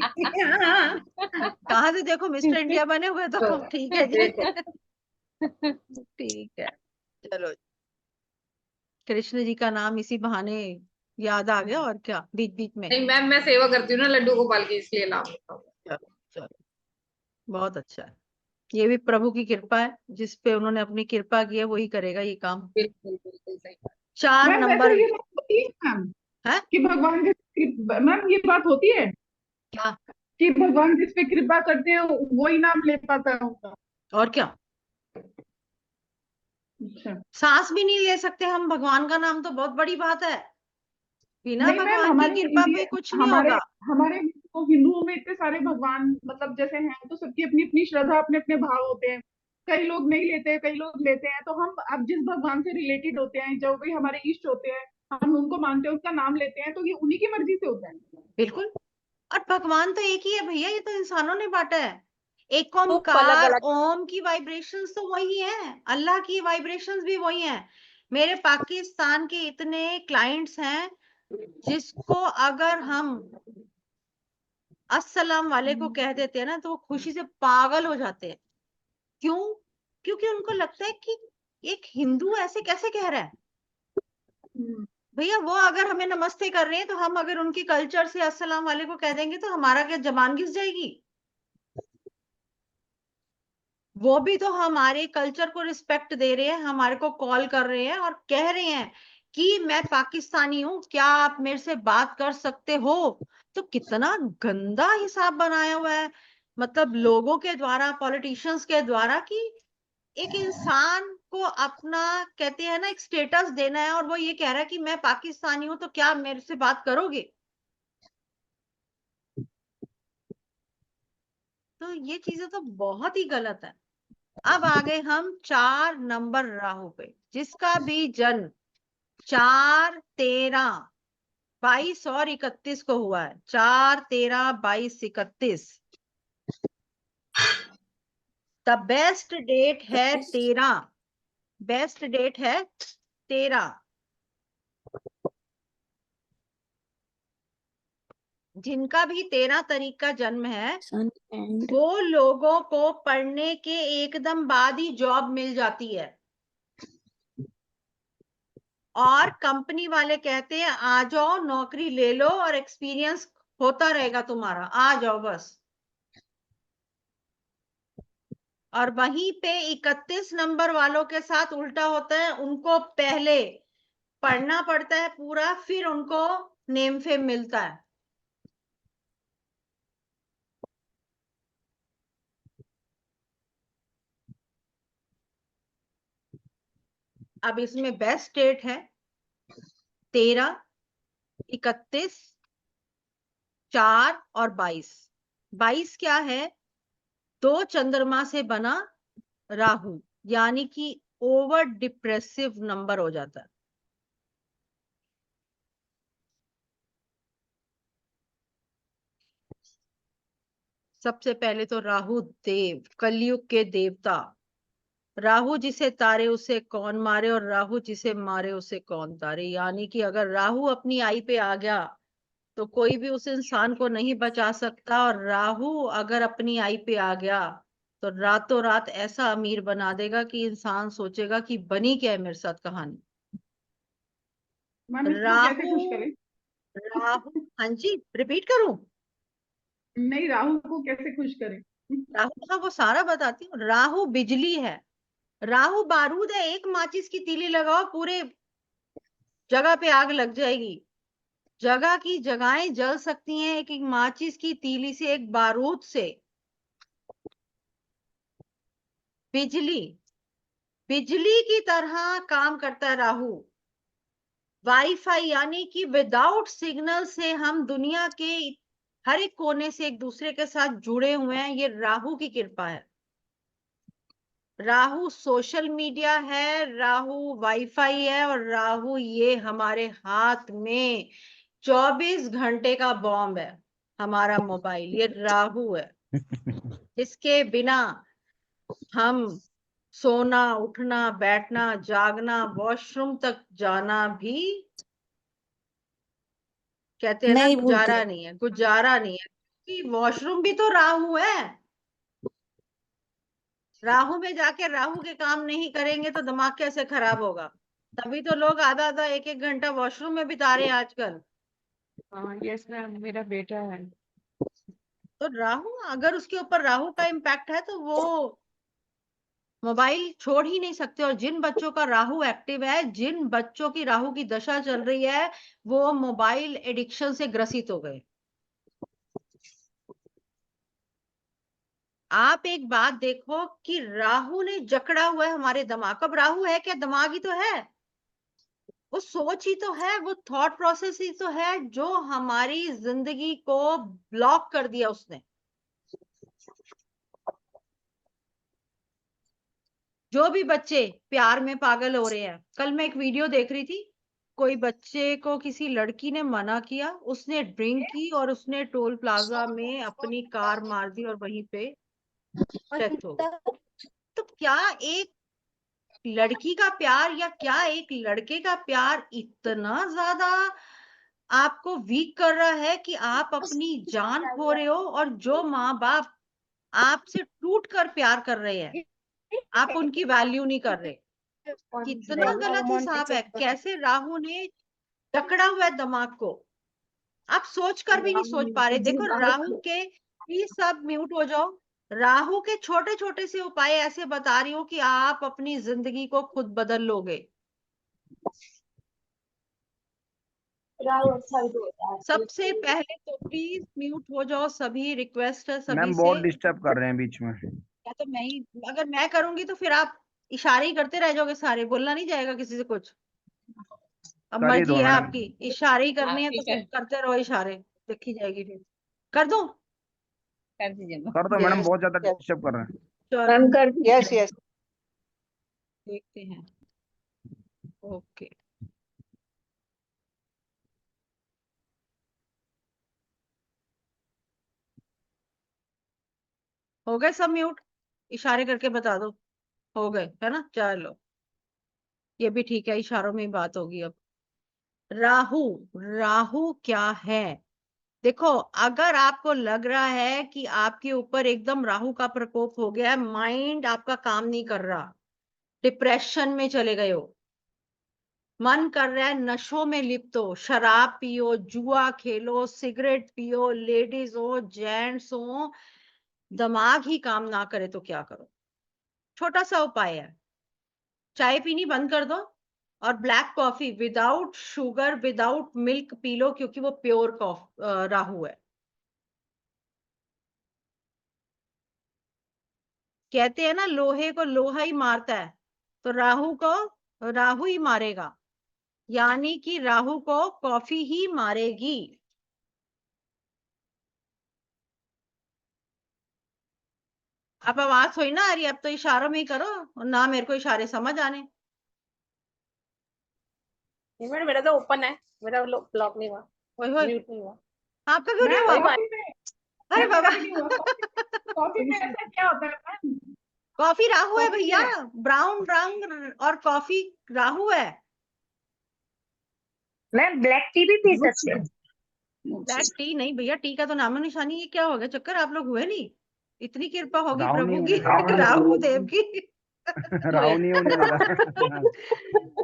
कहाँ से देखो, मिस्टर इंडिया बने हुए तो ठीक है जी। ठीक है, चलो, कृष्ण जी का नाम इसी बहाने याद आ गया, और क्या बीच बीच में। नहीं मैम, मैं सेवा करती हूँ ना लड्डू गोपाल की, इसलिए नाम लेता हूँ। चलो चलो, बहुत अच्छा है। ये भी प्रभु की कृपा है, जिस पे उन्होंने अपनी कृपा की है वही करेगा ये काम। बिल्कुल बिल्कुल सही बात। 4 मैम नंबर वैसे ये बात होती है मैम, है कि भगवान के, मैम ये बात होती है क्या? कि भगवान जिस पे कृपा करते हैं वही नाम ले पाता है उनका। और क्या, अच्छा। सांस भी नहीं ले सकते हम, भगवान का नाम तो बहुत बड़ी बात है। बिना नहीं मैम, भगवान की हमारे कृपा पे इंडिया कुछ नहीं हमारे होगा। हमारे तो हिंदुओं में इतने सारे भगवान मतलब जैसे हैं, तो सबकी अपनी अपनी श्रद्धा, अपने अपने भाव होते हैं। कई लोग नहीं लेते, कई लोग लेते हैं। तो हम अब जिस भगवान से रिलेटेड होते हैं, जो भी हमारे इष्ट होते हैं, हम उनको मानते हैं, उसका नाम लेते हैं, तो ये उन्हीं की मर्जी से होता है। बिल्कुल। और भगवान तो एक ही है भैया, ये तो इंसानों ने बांटा है। एक अलग ओमकार, अलग ओम की वाइब्रेशंस तो वही है, अल्लाह की वाइब्रेशंस भी वही है। मेरे पाकिस्तान के इतने क्लाइंट्स हैं जिसको अगर हम अस्सलाम वाले को कह देते हैं ना, तो वो खुशी से पागल हो जाते हैं। क्यों? क्योंकि उनको लगता है कि एक हिंदू ऐसे कैसे कह रहा है। भैया वो अगर हमें नमस्ते कर रहे हैं, तो हम अगर उनकी कल्चर से अस्सलाम वाले को कह देंगे तो हमारा क्या जबान घिस जाएगी? वो भी तो हमारे कल्चर को रिस्पेक्ट दे रहे हैं, हमारे को कॉल कर रहे हैं और कह रहे हैं कि मैं पाकिस्तानी हूं, क्या आप मेरे से बात कर सकते हो? तो कितना गंदा हिसाब बनाया हुआ है, मतलब लोगों के द्वारा, पॉलिटिशियंस के द्वारा, कि एक इंसान को अपना, कहते हैं ना, एक स्टेटस देना है और वो ये कह रहा है कि मैं पाकिस्तानी हूं, तो क्या मेरे से बात करोगे? तो ये चीजें तो बहुत ही गलत है। अब आ गए हम 4 नंबर राहु पे, जिसका भी जन्म 4-13-22 और 31 को हुआ है। 4-13-22-31 द बेस्ट डेट है 13, बेस्ट डेट है 13। जिनका भी 13 तारीख का जन्म है, वो लोगों को पढ़ने के एकदम बाद ही जॉब मिल जाती है और कंपनी वाले कहते हैं आ जाओ, नौकरी ले लो और एक्सपीरियंस होता रहेगा तुम्हारा, आ जाओ बस। और वहीं पे 31 नंबर वालों के साथ उल्टा होता है, उनको पहले पढ़ना पड़ता है पूरा, फिर उनको नेम फेम मिलता है। अब इसमें बेस्ट डेट है 13, 31, 4 और 22। 22 क्या है? 2 चंद्रमा से बना राहु, यानी कि ओवर डिप्रेसिव नंबर हो जाता है। सबसे पहले तो राहु देव, कलयुग के देवता। राहु जिसे तारे उसे कौन मारे, और राहु जिसे मारे उसे कौन तारे। यानी कि अगर राहु अपनी आई पे आ गया तो कोई भी उस इंसान को नहीं बचा सकता, और राहु अगर अपनी आई पे आ गया तो रातों रात ऐसा अमीर बना देगा कि इंसान सोचेगा कि बनी क्या है मेरे साथ कहानी। मैम इसको कैसे राहु, खुश करें? राहु, हाँ जी, रिपीट करूं? नहीं, राहुल को कैसे खुश करें? राहु का वो सारा बताती हूँ। राहु बिजली है, राहु बारूद है। एक माचिस की तीली लगाओ, पूरे जगह पे आग लग जाएगी। जगह की जगहें जल सकती हैं एक एक माचिस की तीली से, एक बारूद से। बिजली, बिजली की तरह काम करता है राहु। वाईफाई, यानी कि विदाउट सिग्नल से हम दुनिया के हर एक कोने से एक दूसरे के साथ जुड़े हुए हैं, ये राहु की कृपा है। राहु सोशल मीडिया है, राहु वाईफाई है, और राहु ये हमारे हाथ में 24 घंटे का बॉम्ब है, हमारा मोबाइल। ये राहु है जिसके बिना हम सोना, उठना, बैठना, जागना, वॉशरूम तक जाना भी, कहते हैं ना, नहीं गुजारा भूलते। नहीं है, गुजारा नहीं है। क्योंकि वॉशरूम भी तो राहु है। राहु में जाके राहु के काम नहीं करेंगे तो दिमाग कैसे खराब होगा? तभी तो लोग आधा आधा एक एक घंटा वॉशरूम में बिता रहे हैं आजकल। हाँ यस मैम, मेरा बेटा है। तो राहु, अगर उसके ऊपर राहु का इम्पैक्ट है तो वो मोबाइल छोड़ ही नहीं सकते। और जिन बच्चों का राहु एक्टिव है, जिन बच्चों की राहु की दशा चल रही है, वो मोबाइल एडिक्शन से ग्रसित हो गए। आप एक बात देखो कि राहु ने जकड़ा हुआ है हमारे दिमाग। अब राहु है क्या? दिमाग ही तो है, वो सोच ही तो है, वो थॉट प्रोसेस ही तो है जो हमारी जिंदगी को ब्लॉक कर दिया उसने। जो भी बच्चे प्यार में पागल हो रहे हैं, कल मैं एक वीडियो देख रही थी, कोई बच्चे को किसी लड़की ने मना किया, उसने ड्रिंक की और उसने टोल प्लाजा में अपनी कार मार दी और वहीं पे डेथ हो गई। तो क्या एक लड़की का प्यार या क्या एक लड़के का प्यार इतना ज्यादा आपको वीक कर रहा है कि आप अपनी जान खो रहे हो? और जो माँ बाप आपसे टूट कर प्यार कर रहे हैं, आप उनकी वैल्यू नहीं कर रहे। कितना गलत हिसाब है। कैसे राहु ने जकड़ा हुआ है दिमाग को, आप सोच कर भी नहीं सोच पा रहे। देखो राहु के, प्लीज सब म्यूट हो जाओ। राहु के छोटे छोटे से उपाय ऐसे बता रही हूँ कि आप अपनी जिंदगी को खुद बदल लोगे। सबसे पहले तो प्लीज म्यूट हो जाओ सभी, रिक्वेस्ट है सभी मैम से। बहुत डिस्टर्ब कर रहे हैं बीच में। या तो मैं ही, अगर मैं करूंगी तो फिर आप इशारे ही करते रह जाओगे सारे, बोलना नहीं जाएगा किसी से कुछ। अब कर ही मर्जी दो है मैडम, आपकी, इशारे ही करने हैं तो ठीक फिर है, करते रहो इशारे, देखी जाएगी फिर। कर दूं? कर दीजिए मैम। कर दो मैडम, Yes, बहुत ज्यादा yes, डिस्टर्ब कर रहे हैं। चलो मैम कर दीजिए। yes, yes. देखते हैं। ओके, हो गए सब म्यूट? इशारे करके बता दो हो गए, है ना? चलो ये भी ठीक है, इशारों में ही बात होगी अब। राहु, राहु क्या है? देखो, अगर आपको लग रहा है कि आपके ऊपर एकदम राहु का प्रकोप हो गया है, माइंड आपका काम नहीं कर रहा, डिप्रेशन में चले गए हो, मन कर रहा है नशों में लिप्त हो, शराब पियो, जुआ खेलो, सिगरेट पियो, लेडीज हो जेंट्स हो, दिमाग ही काम ना करे तो क्या करो? छोटा सा उपाय है, चाय पीनी बंद कर दो और black coffee without sugar without milk पी लो, क्योंकि वो प्योर राहु है। कहते हैं ना लोहे को लोहा ही मारता है, तो राहु को राहु ही मारेगा, यानी कि राहु को कॉफी ही मारेगी। अब आवाज हुई ना आ रही, अब तो इशारों में ही करो, और ना मेरे को इशारे समझ आने। नहीं मैडम, मेरा तो ओपन है, मेरा ब्लॉक नहीं हुआ, होय होय, म्यूट नहीं हुआ। आपका क्यों नहीं मैम हुआ? कॉफी में अरे मैम बाबा, मेरा भी नहीं हुआ। कॉफी में ऐसा क्या होता है मैम? कॉफी राहु है कॉफी भैया, क्या है? ब्राउन रंग और कॉफी राहु है। मैम ब्लैक टी भी पी सकते हैं? ब्लैक टी नहीं भैया, टी का तो नामो निशानी। ये क्या हो गया चक्कर, आप लोग हुए नहीं? इतनी कृपा होगी राहु प्रभु नहीं की, होने राहु देव की। राहु नहीं होने वाला।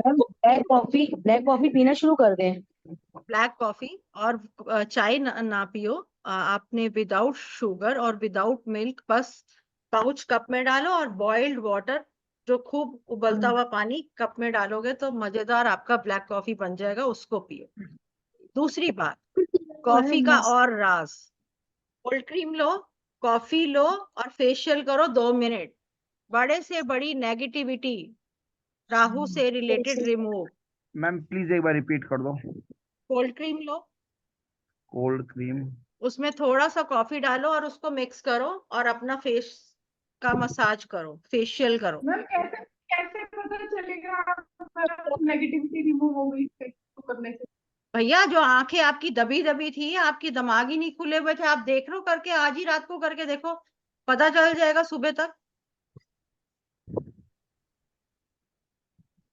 मैम ब्लैक कॉफी पीना शुरू कर दें। ब्लैक कॉफी और चाय ना पियो। आपने विदाउट शुगर और विदाउट मिल्क, बस पाउच कप में डालो और बॉइल्ड वाटर, जो खूब उबलता हुआ पानी कप में डालोगे तो मजेदार आपका ब्लैक कॉफी बन जाएगा, उसको पियो। दूसरी बात, कॉफी का और राज, कोल्ड क्रीम लो, कॉफी लो और फेशियल करो 2 मिनट। बड़े से बड़ी नेगेटिविटी राहु से रिलेटेड रिमूव। मैम प्लीज एक बार रिपीट कर दो। कोल्ड क्रीम लो, कोल्ड क्रीम, उसमें थोड़ा सा कॉफी डालो और उसको मिक्स करो और अपना फेस का मसाज करो, फेशियल करो। मैम कैसे कैसे पता चलेगा नेगेटिविटी रिमूव हो गई इससे तो करने से? भैया जो आंखें आपकी दबी दबी थी, आपकी दिमाग ही नहीं खुले हुए थे, आप देख लो करके, आज ही रात को करके देखो, पता चल जाएगा सुबह तक।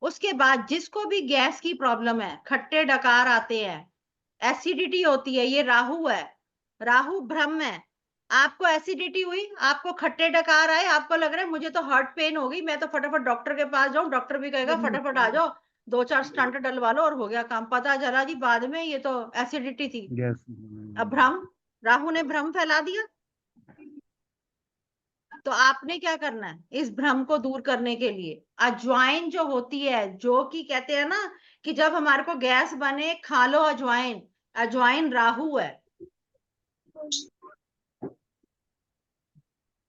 उसके बाद जिसको भी गैस की प्रॉब्लम है, खट्टे डकार आते हैं, एसिडिटी होती है, ये राहु है, राहु ब्रह्म है। आपको एसिडिटी हुई, आपको खट्टे डकार आए, आपको लग रहा है मुझे तो हार्ट पेन हो गई, मैं तो फटाफट डॉक्टर के पास जाऊं, डॉक्टर भी कहेगा फटाफट आ जाओ, 2-4 स्टंट डलवा लो और हो गया काम। पता चला जी बाद में ये तो एसिडिटी थी। यस। अब भ्रम, राहु ने भ्रम फैला दिया। तो आपने क्या करना है इस भ्रम को दूर करने के लिए? अजवाइन जो होती है, जो कि कहते हैं ना कि जब हमारे को गैस बने खा लो अजवाइन, अजवाइन राहु है।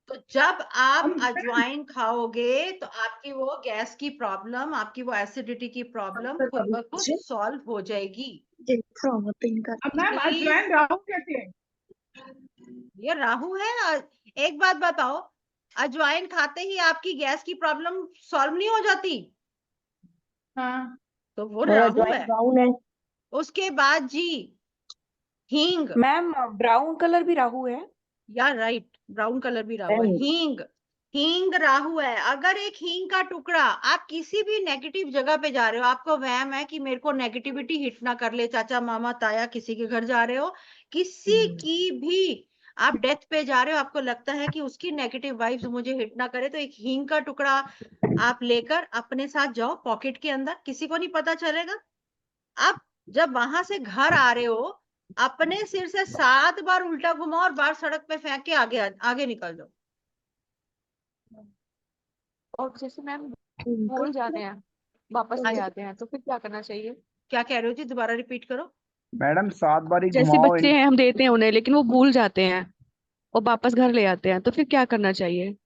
तो जब आप हम अजवाइन खाओगे तो आपकी वो गैस की प्रॉब्लम, आपकी वो एसिडिटी की प्रॉब्लम खुद ब खुद सॉल्व हो जाएगी। अब मैम प्लीज, अजवाइन राहु कैसे है? ये राहु है। एक बात बताओ, अजवाइन खाते ही आपकी गैस की प्रॉब्लम सॉल्व नहीं हो जाती? हाँ तो वो और राहु अजवाइन है। ब्राउन है। उसके बाद जी हींग, मैम ब्राउन कलर भी राहु है। या राइट, ब्राउन कलर भी राहु है। मैम हींग, हींग राहु है। अगर एक हींग का टुकड़ा, आप किसी भी नेगेटिव जगह पे जा रहे हो, आपको वहम है कि मेरे को नेगेटिविटी हिट ना कर ले, चाचा मामा ताया किसी के घर जा रहे हो, किसी की भी आप डेथ पे जा रहे हो, आपको लगता है कि उसकी नेगेटिव वाइब्स मुझे हिट ना करे, तो एक हींग का टुकड़ा आप लेकर अपने साथ जाओ पॉकेट के अंदर, किसी को नहीं पता चलेगा। आप जब वहां से घर आ रहे हो, अपने सिर से 7 बार उल्टा घुमाओ और बाहर सड़क पे फेंक के आगे आगे निकल जाओ। और जैसे मैम भूल जाते हैं, वापस हाँ ले जी, आते हैं, तो फिर क्या करना चाहिए? क्या कह रहे हो जी? दोबारा रिपीट करो। मैडम 7 बार ही जैसे घुमाओ बच्चे हैं, हम देते हैं उन्हें, लेकिन वो भूल जाते हैं और वापस घर ले आते हैं, तो फिर क्या करना चाहिए?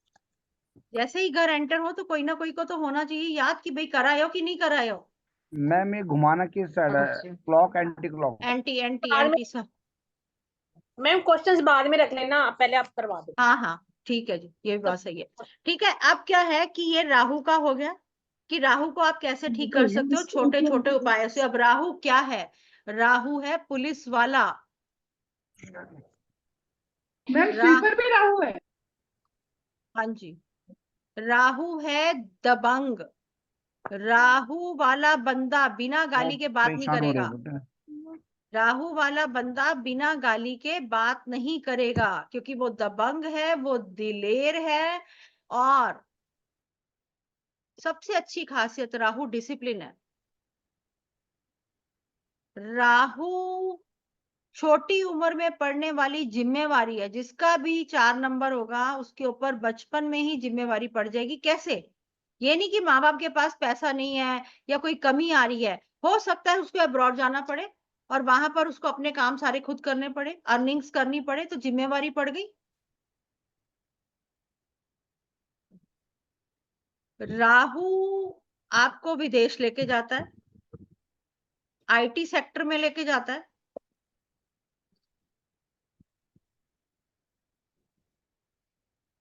जैसे ही घर एंटर हो तो कोई ना कोई को तो होना चाहिए याद कि भाई कराए हो कि नहीं कराए हो। मैम ये घुमाना किस साइड है? अच्छा। Clock anti clock? Anti anti बाद में एंटी सब। मैम क्वेश्चंस बाद में रख लेना, पहले आप करवा दो। हाँ हाँ ठीक है जी, ये भी तो बात सही है। ठीक है, अब क्या है कि ये राहु का हो गया कि राहु को आप कैसे ठीक कर सकते हो छोटे छोटे उपायों से। अब राहु क्या है? राहु है पुलिस वाला। मैम रा स्वीपर भी राहु है। हाँ जी, राहु है दबंग। राहु वाला बंदा बिना गाली के बात नहीं परेशान हो रहे करेगा। हो बेटा। राहु वाला बंदा बिना गाली के बात नहीं करेगा, क्योंकि वो दबंग है, वो दिलेर है। और सबसे अच्छी खासियत, राहु डिसिप्लिन है। राहु छोटी उम्र में पड़ने वाली जिम्मेवारी है। जिसका भी 4 नंबर होगा उसके ऊपर बचपन में ही जिम्मेवारी पड़ जाएगी। कैसे? ये नहीं कि माँ बाप के पास पैसा नहीं है या कोई कमी आ रही है, हो सकता है उसको अब्रॉड जाना पड़े और वहां पर उसको अपने काम सारे खुद करने पड़े, अर्निंग्स करनी पड़े, तो जिम्मेवारी पड़ गई। राहु आपको विदेश लेके जाता है, आईटी सेक्टर में लेके जाता है।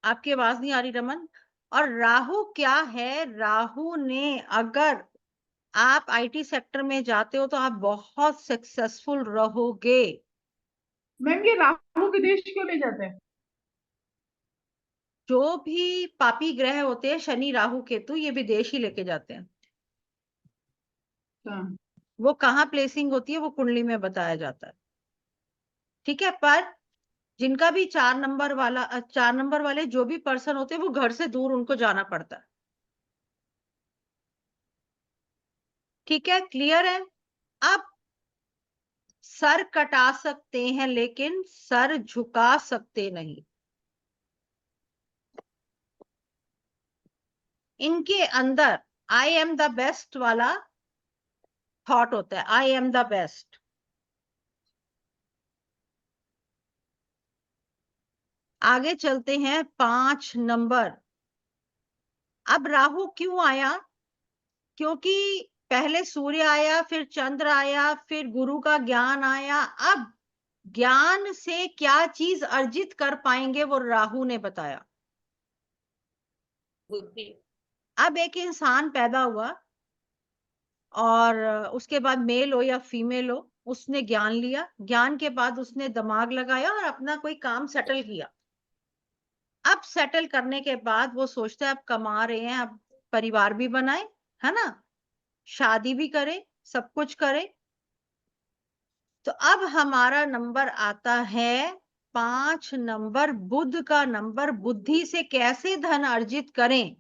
आपकी आवाज नहीं आ रही रमन। और राहु क्या है? राहु ने, अगर आप आईटी सेक्टर में जाते हो तो आप बहुत सक्सेसफुल रहोगे। मैम ये राहु विदेश क्यों ले जाते हैं? जो भी पापी ग्रह होते हैं, शनि राहु केतु, ये विदेश ही लेके जाते हैं। हाँ। वो कहाँ प्लेसिंग होती है वो कुंडली में बताया जाता है। ठीक है, पर जिनका भी 4 नंबर वाले जो भी पर्सन होते हैं, वो घर से दूर उनको जाना पड़ता है। ठीक है, क्लियर है? अब सर कटा सकते हैं लेकिन सर झुका सकते नहीं। इनके अंदर आई एम द बेस्ट वाला थॉट होता है, आई एम द बेस्ट। आगे चलते हैं 5 नंबर। अब राहु क्यों आया? क्योंकि पहले सूर्य आया, फिर चंद्र आया, फिर गुरु का ज्ञान आया। अब ज्ञान से क्या चीज अर्जित कर पाएंगे वो राहु ने बताया। बुद्धि। अब एक इंसान पैदा हुआ और उसके बाद मेल हो या फीमेल हो, उसने ज्ञान लिया, ज्ञान के बाद उसने दिमाग लगाया और अपना कोई काम सेटल किया। अब सेटल करने के बाद वो सोचता है अब कमा रहे हैं, अब परिवार भी बनाए, है ना, शादी भी करे, सब कुछ करे। तो अब हमारा नंबर आता है 5 नंबर, बुध का नंबर। बुद्धि से कैसे धन अर्जित करें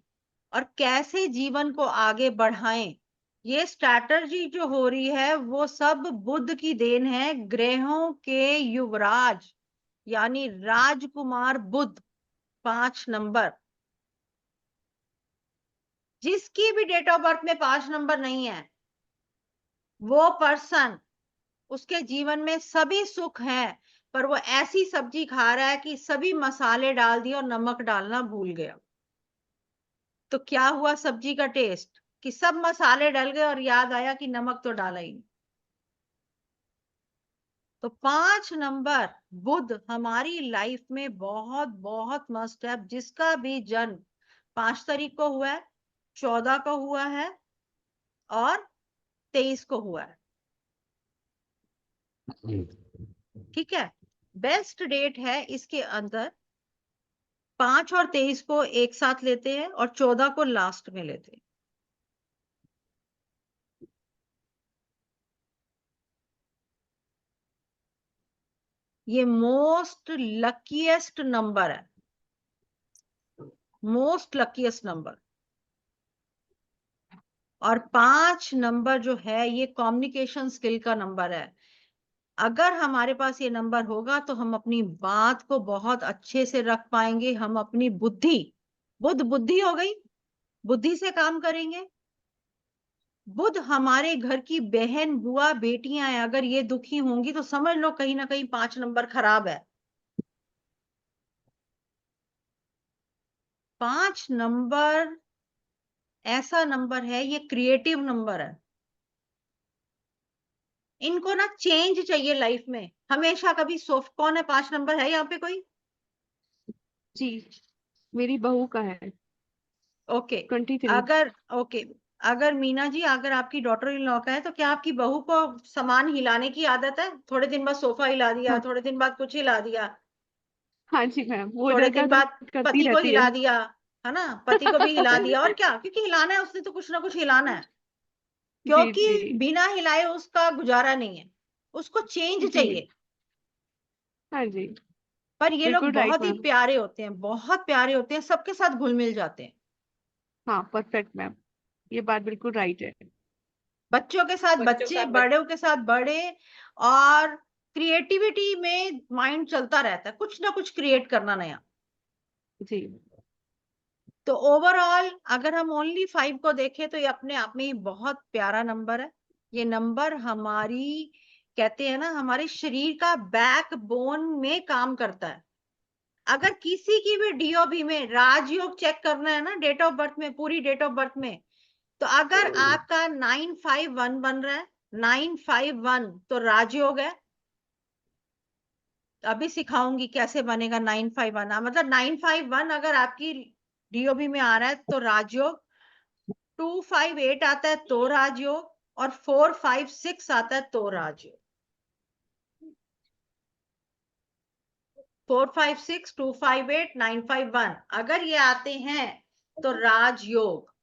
और कैसे जीवन को आगे बढ़ाएं, ये स्ट्रैटेजी जो हो रही है वो सब बुध की देन है। ग्रहों के युवराज यानी राजकुमार बुध, 5 नंबर। जिसकी भी डेट ऑफ बर्थ में 5 नंबर नहीं है, वो पर्सन, उसके जीवन में सभी सुख है, पर वो ऐसी सब्जी खा रहा है कि सभी मसाले डाल दिए और नमक डालना भूल गया। तो क्या हुआ सब्जी का टेस्ट? कि सब मसाले डल गए और याद आया कि नमक तो डाला ही नहीं। तो 5 नंबर बुध हमारी लाइफ में बहुत बहुत मस्ट है। जिसका भी जन्म 5 तारीख को हुआ है, 14 को हुआ है और 23 को हुआ है, ठीक है, बेस्ट डेट है इसके अंदर। 5 और 23 को एक साथ लेते हैं और 14 को लास्ट में लेते हैं। ये मोस्ट लकीएस्ट नंबर है, मोस्ट लकीएस्ट नंबर। और 5 नंबर जो है ये कम्युनिकेशन स्किल का नंबर है। अगर हमारे पास ये नंबर होगा तो हम अपनी बात को बहुत अच्छे से रख पाएंगे। हम अपनी बुद्धि हो गई, बुद्धि से काम करेंगे। बुध हमारे घर की बहन, बुआ, बेटियां हैं, अगर ये दुखी होंगी तो समझ लो कहीं ना कहीं 5 नंबर खराब है। 5 नंबर ऐसा नंबर है, ये क्रिएटिव नंबर है। इनको ना चेंज चाहिए लाइफ में हमेशा। कभी सोफ कौन है 5 नंबर है यहाँ पे कोई? जी, मेरी बहू का है ओके 23। ओके, अगर मीना जी, अगर आपकी डॉटर इन लॉ का है तो क्या आपकी बहू को सामान हिलाने की आदत है? थोड़े दिन बाद सोफा हिला दिया, हाँ, थोड़े दिन बाद कुछ हिला दिया, हाँ जी मैम, वो थोड़े इधर का दिन उधर बाद करती पति को रहती है। हिला दिया, है ना, पति को भी हिला दिया। और क्या, क्योंकि हिलाना है उसने तो कुछ ना कुछ हिलाना है, जी क्योंकि जी बिना हिलाए उसका गुजारा नहीं है, उसको चेंज जी। चाहिए। हाँ जी, पर ये लोग बिल्कुल राइट बहुत ही मैम। प्यारे होते हैं, बहुत प्यारे होते हैं, सबके साथ घुल मिल जाते हैं। हाँ, परफेक्ट मैम, ये बात बिल्कुल राइट है। बच्चों के साथ बच्चे, बड़ों के साथ बड़े। और क्रिएटिविटी में माइंड चलता रहता है, कुछ ना कुछ क्रिएट करना नया। जी तो ओवरऑल अगर हम ओनली 5 को देखें तो ये अपने आप में ही बहुत प्यारा नंबर है। ये नंबर हमारी, कहते हैं ना, हमारे शरीर का बैकबोन में काम करता है। अगर किसी की भी डीओबी में राजयोग चेक करना है ना, डेट ऑफ बर्थ में, पूरी डेट ऑफ बर्थ में, तो अगर आपका 951 बन रहा है, 951 तो राजयोग है। अभी सिखाऊंगी कैसे बनेगा 951। मतलब 951 अगर आपकी डीओबी में आ रहा है तो राजयोग, 258 आता है तो राजयोग, और 456 आता है तो राजयोग। 456, 258, 951 अगर ये आते हैं तो राजयोग।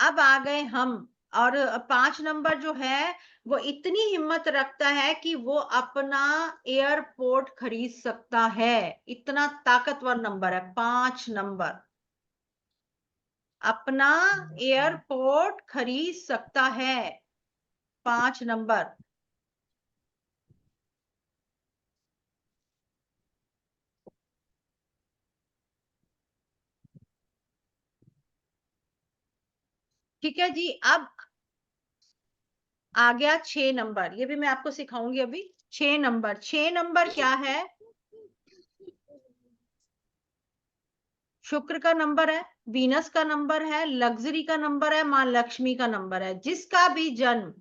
अब आ गए हम, और 5 नंबर जो है वो इतनी हिम्मत रखता है कि वो अपना एयरपोर्ट खरीद सकता है। इतना ताकतवर नंबर है 5 नंबर, अपना एयरपोर्ट खरीद सकता है 5 नंबर। ठीक है जी। अब आ गया 6 नंबर, ये भी मैं आपको सिखाऊंगी अभी। 6 नंबर, 6 नंबर क्या है? शुक्र का नंबर है, वीनस का नंबर है, लग्जरी का नंबर है, मां लक्ष्मी का नंबर है। जिसका भी जन्म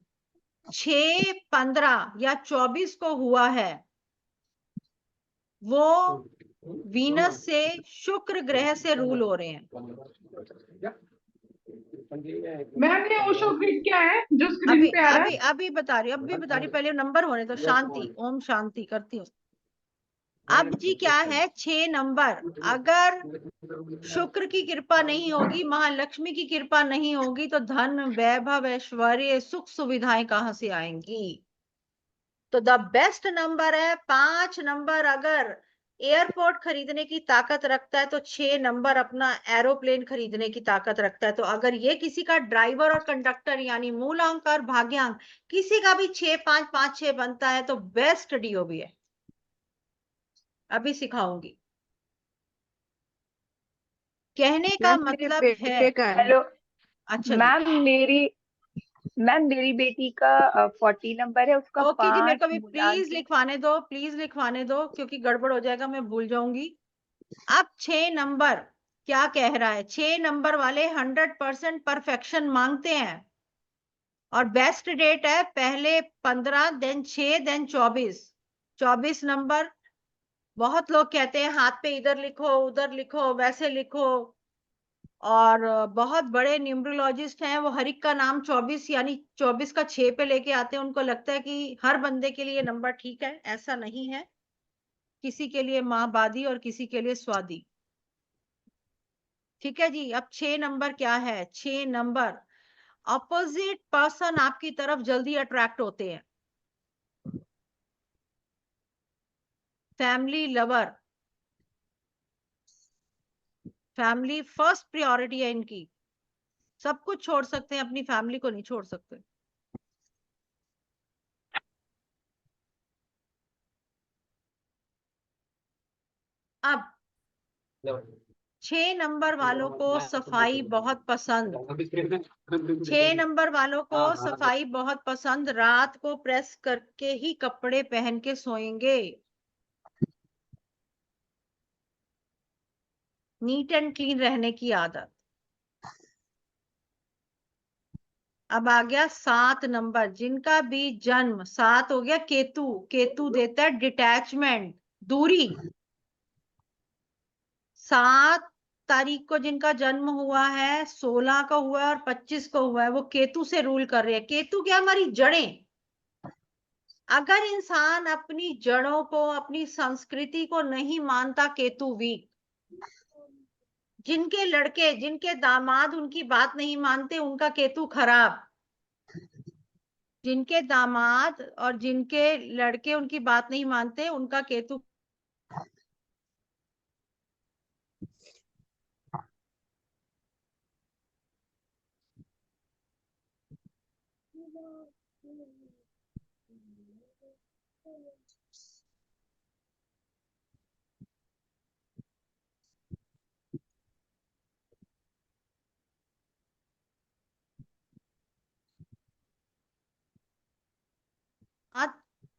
6, 15 या 24 को हुआ है वो वीनस से, शुक्र ग्रह से रूल हो रहे हैं। मैम ये ओशो ग्रिड क्या है जो स्क्रीन अभी पे आ रहा अभी है? अभी बता रही हूँ, अभी बता रही हूँ, पहले नंबर होने तो। शांति, ओम शांति करती हूँ। अब जी क्या है 6 नंबर, अगर शुक्र की कृपा नहीं होगी, महालक्ष्मी की कृपा नहीं होगी तो धन, वैभव, ऐश्वर्य, सुख सुविधाएं कहां से आएंगी? तो द बेस्ट नंबर है 5 नंबर। अगर एयरपोर्ट खरीदने की ताकत रखता है तो 6 नंबर अपना एरोप्लेन खरीदने की ताकत रखता है। तो अगर ये किसी का ड्राइवर और कंडक्टर यानी मूलांक और भाग्यांक किसी का भी 6, 5, 5, 6 बनता है तो बेस्ट डीओबी है। अभी सिखाऊंगी। कहने का मैम मेरे मतलब है, बेटे का है। हेलो अच्छा जी, मैम, मेरी मैम मेरी बेटी का 40 नंबर है, उसका ओके जी, मेरे को 5 भी प्लीज लिखवाने दो, प्लीज लिखवाने दो, क्योंकि गड़बड़ हो जाएगा, मैं भूल जाऊंगी। अब 6 नंबर क्या कह रहा है? 6 नंबर वाले 100% परफेक्शन मांगते हैं, और बेस्ट डेट है पहले 15, देन 6, देन 24। 24 नंबर बहुत लोग कहते हैं हाथ पे इधर लिखो, उधर लिखो, वैसे लिखो, और बहुत बड़े न्यूमरोलॉजिस्ट हैं, वो हर एक का नाम 24 यानी 24 का 6 पे लेके आते हैं। उनको लगता है कि हर बंदे के लिए नंबर ठीक है, ऐसा नहीं है। किसी के लिए माँ बादी और किसी के लिए स्वादी। ठीक है जी। अब 6 नंबर क्या है? 6 नंबर अपोजिट पर्सन आपकी तरफ जल्दी अट्रैक्ट होते हैं। Family lover, family first priority है इनकी। सब कुछ छोड़ सकते हैं, अपनी फैमिली को नहीं छोड़ सकते। अब 6 नंबर वालों को सफाई बहुत पसंद। 6 नंबर वालों को सफाई बहुत पसंद। रात को प्रेस करके ही कपड़े पहन के सोएंगे। नीट एंड क्लीन रहने की आदत। अब आ गया 7 नंबर, जिनका भी जन्म 7 हो गया केतु। केतु देता है डिटैचमेंट, दूरी। 7 तारीख को जिनका जन्म हुआ है, 16 को हुआ है और 25 को हुआ है, वो केतु से रूल कर रहे हैं। केतु क्या? हमारी जड़ें। अगर इंसान अपनी जड़ों को, अपनी संस्कृति को नहीं मानता, केतु वीक। जिनके लड़के, जिनके दामाद उनकी बात नहीं मानते, उनका केतु खराब। जिनके दामाद और जिनके लड़के उनकी बात नहीं मानते, उनका केतु।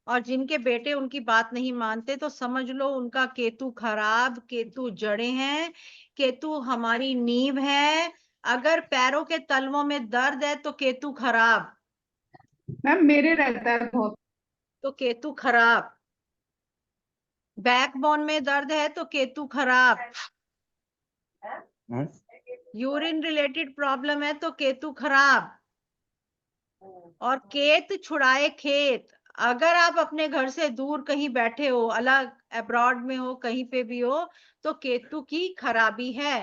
और जिनके बेटे उनकी बात नहीं मानते, तो समझ लो उनका केतु खराब। केतु जड़ें हैं, केतु हमारी नींव है। अगर पैरों के तलवों में दर्द है तो केतु खराब। मैम मेरे रहता है बहुत। तो केतु खराब। बैकबोन में दर्द है तो केतु खराब। यूरिन रिलेटेड प्रॉब्लम है तो केतु खराब। और केत छुड़ाए खेत। अगर आप अपने घर से दूर कहीं बैठे हो, अलग अब्रॉड में हो, कहीं पे भी हो, तो केतु की खराबी है।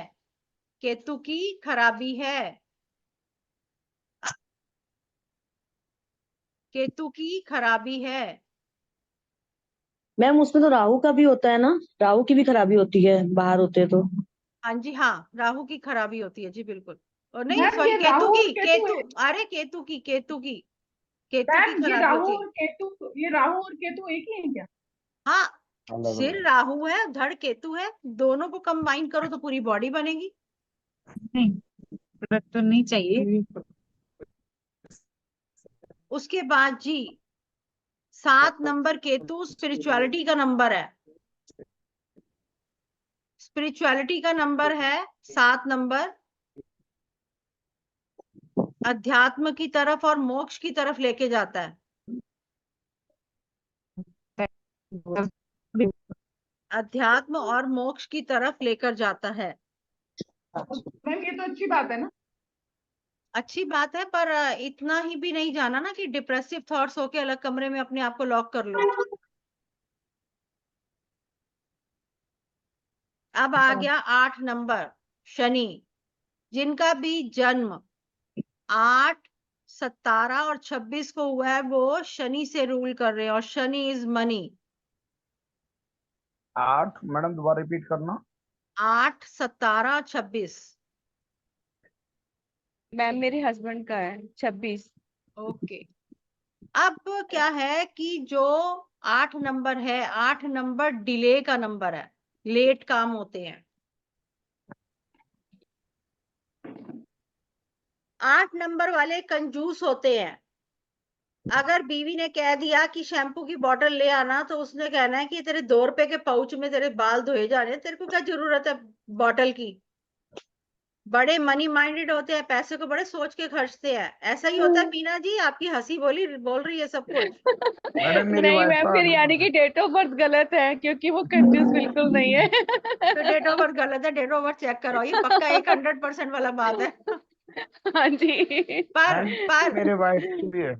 केतु की खराबी है। केतु की खराबी है। मैम उसमें तो राहु का भी होता है ना, राहु की भी खराबी होती है बाहर होते तो। हाँ जी, हाँ, राहु की खराबी होती है जी, बिल्कुल। और नहीं, मैम सॉरी, ये केतु राहु और की, केतु केतु, अरे केतु की, केतु की, केतु की मैम ये खराबी राहु होती है। और केतु, ये राहु और केतु एक ही है क्या? हाँ, सिर राहु है, धड़ केतु है, दोनों को कंबाइन करो तो पूरी बॉडी बनेगी। नहीं, तो नहीं चाहिए। उसके बाद जी 7 नंबर केतु स्पिरिचुअलिटी का नंबर है। स्पिरिचुअलिटी का नंबर है 7 नंबर। अध्यात्म की तरफ और मोक्ष की तरफ लेके जाता है। अध्यात्म और मोक्ष की तरफ लेकर जाता है। मैम ये तो अच्छी बात है ना। अच्छी बात है, पर इतना ही भी नहीं जाना ना कि डिप्रेसिव थॉट्स होके अलग कमरे में अपने आप को लॉक कर लो। अब आ गया 8 नंबर शनि। जिनका भी जन्म 8, 17 और 26 को हुआ है, वो शनि से रूल कर रहे हैं, और शनि इज मनी। 8 मैडम दोबारा रिपीट करना। 8, 17, 26। मैम मेरे हस्बैंड का है 26। ओके। अब क्या है कि जो 8 नंबर है, 8 नंबर डिले का नंबर है, लेट काम होते हैं। 8 नंबर वाले कंजूस होते हैं। अगर बीवी ने कह दिया कि शैम्पू की बोतल ले आना, तो उसने कहना है कि तेरे 2 रुपए के पाउच में तेरे बाल धोए जा रहे हैं, तेरे को क्या जरूरत है बोतल की। बड़े मनी माइंडेड होते हैं, पैसे को बड़े सोच के खर्चते हैं। ऐसा ही होता है मीना जी, आपकी हंसी बोल रही है सब कुछ। मैडम मेरी नहीं वाइफ मैम, का फिर यानी कि डेट ऑफ बर्थ गलत है, क्योंकि वो कंफ्यूज बिल्कुल नहीं है। तो डेट ऑफ बर्थ गलत है, डेट ऑफ बर्थ चेक करो, ये पक्का 100% वाला बात है। हाँ जी। पर मेरे वाइफ की भी है।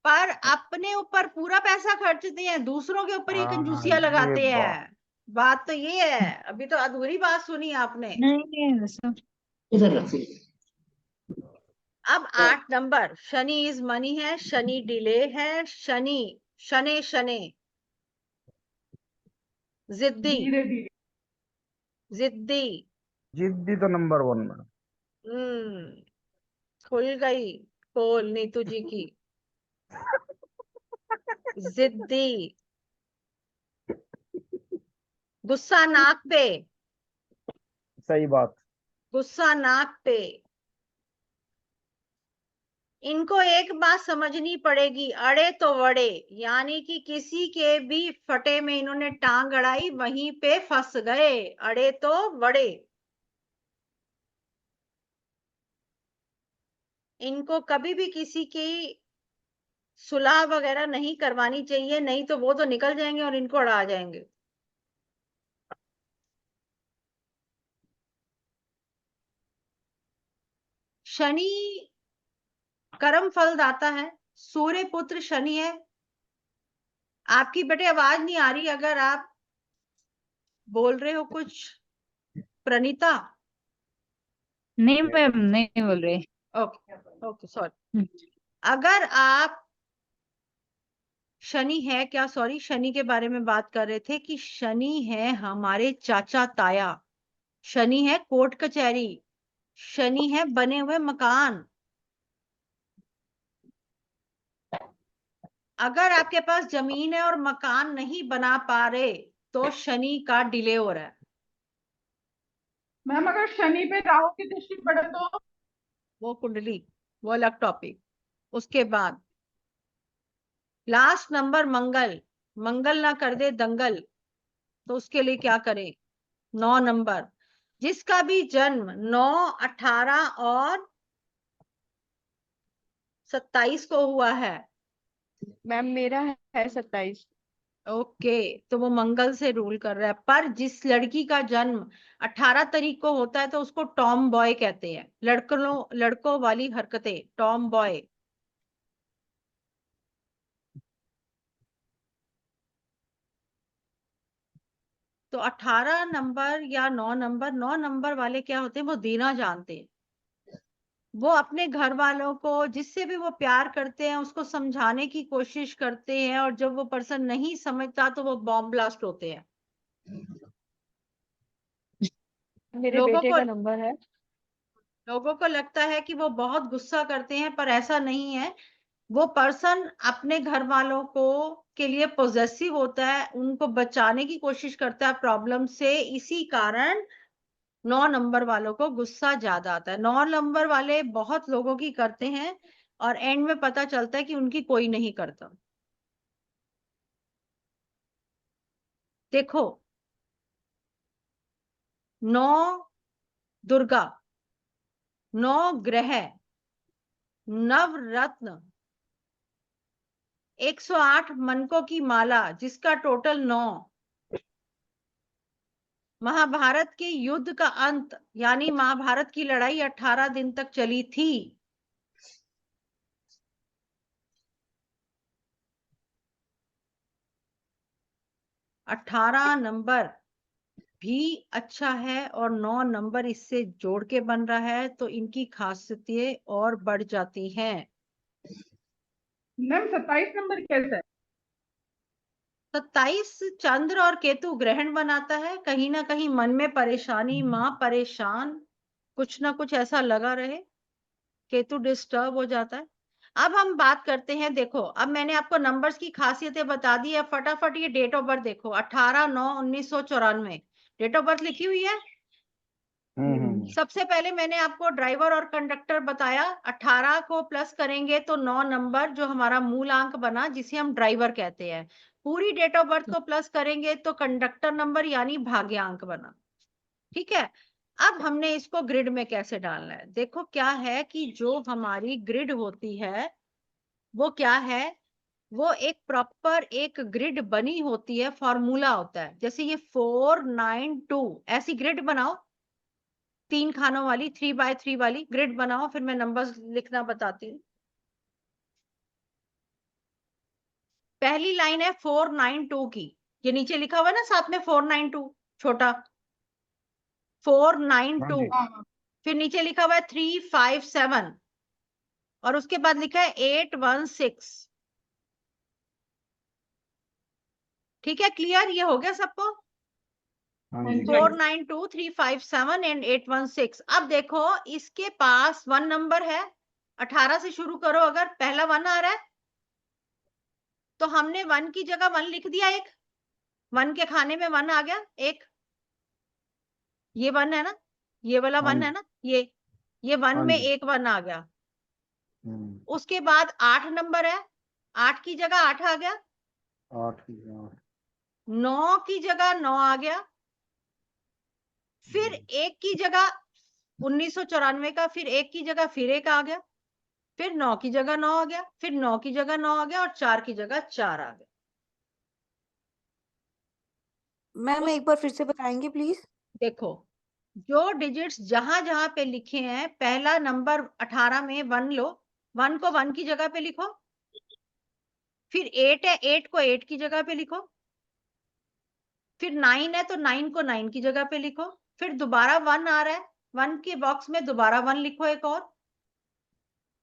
पर अपने ऊपर पूरा पैसा खर्चते हैं, दूसरों के ऊपर ये हाँ कंजूसियां ये लगाते बात। हैं। बात तो ये है, अभी तो अधूरी बात सुनी आपने। नहीं वैसा इधर रखिए। अब 8 नंबर, शनि इज मनी है, शनि डिले है, शनि शने शने जिद्दी धीरे धीरे। जिद्दी। जिद्दी तो नंबर 1 में। खुल गई पोल नीतू जी की। जिद्दी, गुस्सा नाक पे, सही बात। गुस्सा नाक पे। इनको एक बात समझनी पड़ेगी, अड़े तो वड़े, यानी कि किसी के भी फटे में इन्होंने टांग अड़ाई, वहीं पे फंस गए। अड़े तो वड़े। इनको कभी भी किसी की सुलह वगैरह नहीं करवानी चाहिए, नहीं तो वो तो निकल जाएंगे और इनको अड़ा जाएंगे। शनि कर्म फल दाता है, सूर्य पुत्र शनि है। आपकी बेटे आवाज नहीं आ रही, अगर आप बोल रहे हो कुछ प्रणीता। नहीं मैम, नहीं बोल रहे। Okay okay sorry. अगर आप शनि है क्या, सॉरी शनि के बारे में बात कर रहे थे कि शनि है हमारे चाचा ताया, शनि है कोर्ट कचहरी, शनि है बने हुए मकान। अगर आपके पास जमीन है और मकान नहीं बना पा रहे, तो शनि का डिले हो रहा है। मैम अगर शनि पे राहु की दृष्टि पड़े तो वो कुंडली, वो अलग टॉपिक। उसके बाद लास्ट नंबर मंगल, मंगल ना कर दे दंगल, तो उसके लिए क्या करें। 9 नंबर, जिसका भी जन्म 9, 18 और 27 को हुआ है। मैम मेरा है 27। ओके, तो वो मंगल से रूल कर रहा है। पर जिस लड़की का जन्म 18 तारीख को होता है, तो उसको टॉम बॉय कहते हैं। लड़कों वाली हरकतें, टॉम बॉय। तो 18 नंबर या 9 नंबर, 9 नंबर वाले क्या होते हैं, वो देना जानते हैं। वो अपने घर वालों को, जिससे भी वो प्यार करते हैं, उसको समझाने की कोशिश करते हैं, और जब वो पर्सन नहीं समझता तो वो बॉम्ब ब्लास्ट होते हैं। मेरे लोगों बेटे को का नंबर है। लोगों को लगता है कि वो बहुत गुस्सा करते हैं, पर ऐसा नहीं है। वो पर्सन अपने घर वालों को के लिए पॉजेसिव होता है, उनको बचाने की कोशिश करता है प्रॉब्लम से। इसी कारण 9 नंबर वालों को गुस्सा ज्यादा आता है। 9 नंबर वाले बहुत लोगों की करते हैं, और एंड में पता चलता है कि उनकी कोई नहीं करता। देखो, 9 दुर्गा, 9 ग्रह, नवरत्न, 108 मनकों की माला, जिसका टोटल 9। महाभारत के युद्ध का अंत, यानी महाभारत की लड़ाई 18 दिन तक चली थी। अठारह नंबर भी अच्छा है, और 9 नंबर इससे जोड़ के बन रहा है, तो इनकी खासियतें और बढ़ जाती हैं। मैम 27 नंबर कैसा है? 27 चंद्र और केतु ग्रहण बनाता है। कहीं ना कहीं मन में परेशानी, माँ परेशान, कुछ ना कुछ ऐसा लगा रहे, केतु डिस्टर्ब हो जाता है। अब हम बात करते हैं, देखो अब मैंने आपको नंबर्स की खासियतें बता दी है। फटाफट ये डेट ऑफ बर्थ देखो, 18/9/1994 डेट ऑफ बर्थ लिखी हुई है। सबसे पहले मैंने आपको ड्राइवर और कंडक्टर बताया। 18 को प्लस करेंगे तो 9 नंबर जो हमारा मूलांक बना, जिसे हम ड्राइवर कहते हैं। पूरी डेट ऑफ बर्थ को प्लस करेंगे तो कंडक्टर नंबर यानी भाग्यांक बना। ठीक है, अब हमने इसको ग्रिड में कैसे डालना है। देखो क्या है कि जो हमारी ग्रिड होती है वो क्या है, वो एक प्रॉपर एक ग्रिड बनी होती है, फॉर्मूला होता है। जैसे ये 492 ऐसी ग्रिड बनाओ, 3 खानों वाली 3x3 वाली ग्रिड बनाओ, फिर मैं नंबर्स लिखना बताती हूँ। पहली लाइन है 492 की, ये नीचे लिखा हुआ है ना साथ में 492 छोटा 492, फिर नीचे लिखा हुआ है 357 और उसके बाद लिखा है 816। ठीक है, क्लियर, ये हो गया सबको। 492 357 एंड 816। अब देखो इसके पास 1 नंबर है, 18 से शुरू करो। अगर पहला 1 आ रहा है तो हमने 1 की जगह 1 लिख दिया, एक 1 के खाने में 1 आ गया एक, ये 1 है ना, ये वाला 1 है ना, ये 1 में एक 1 आ गया। उसके बाद 8 नंबर है, 8 की जगह 8 आ गया, 9 की जगह 9 आ गया, फिर 1 की जगह 1994 का, फिर 1 की जगह फिर 1 आ गया, फिर 9 की जगह 9 आ गया, फिर 9 की जगह 9 आ गया और 4 की जगह 4 आ गया। मैम एक बार फिर से बताएंगे प्लीज। देखो जो डिजिट्स जहां जहां पे लिखे हैं, पहला नंबर 18 में 1 लो, 1 को 1 की जगह पे लिखो, फिर 8 है 8 को 8 की जगह पे लिखो, फिर 9 है तो 9 को 9 की जगह पे लिखो, फिर दोबारा 1 आ रहा है, 1 के बॉक्स में दोबारा 1 लिखो, एक और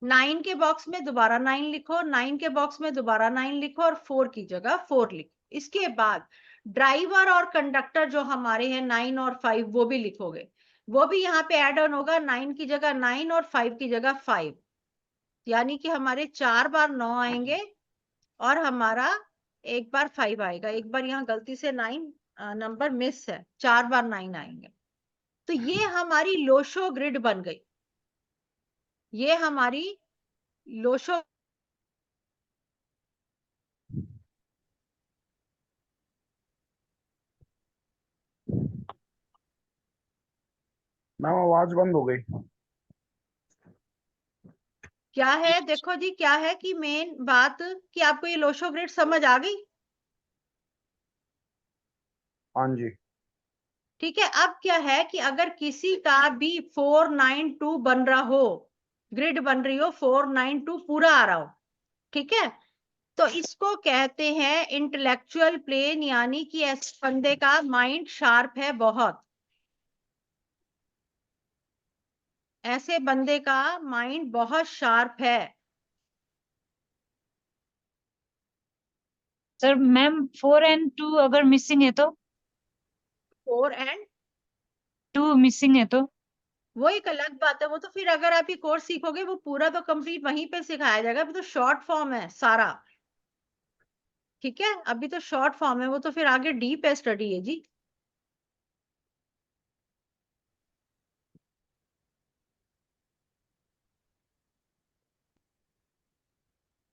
9 के बॉक्स में दोबारा 9 लिखो, 9 के बॉक्स में दोबारा 9 लिखो और 4 की जगह 4 लिखो। इसके बाद ड्राइवर और कंडक्टर जो हमारे हैं 9 और 5 वो भी लिखोगे, वो भी यहाँ पे ऐड ऑन होगा, 9 की जगह 9 और 5 की जगह 5, यानी कि हमारे 4 बार 9 आएंगे और हमारा एक बार 5 आएगा। एक बार यहाँ गलती से 9 नंबर मिस है, 4 बार 9 आएंगे। तो ये हमारी लोशो ग्रिड बन गई, ये हमारी लोशो मैम आवाज बंद हो गई। क्या है, देखो जी क्या है कि मेन बात कि आपको ये लोशो ग्रिड समझ आ गई। हाँ जी। ठीक है, अब क्या है कि अगर किसी का भी 492 बन रहा हो, ग्रिड बन रही हो 492 पूरा आ रहा हो, ठीक है, तो इसको कहते हैं इंटेलेक्चुअल प्लेन, यानी कि ऐसे बंदे का माइंड शार्प है बहुत, ऐसे बंदे का माइंड बहुत शार्प है। सर मैम 4 and 2 अगर मिसिंग है तो 4 and 2 मिसिंग है तो वो एक अलग बात है, वो तो फिर अगर आप ये कोर्स सीखोगे वो पूरा तो कंप्लीट वहीं पे सिखाया जाएगा, अभी तो शॉर्ट फॉर्म है सारा। ठीक है, अभी तो शॉर्ट फॉर्म है, वो तो फिर आगे डीप है स्टडी है जी।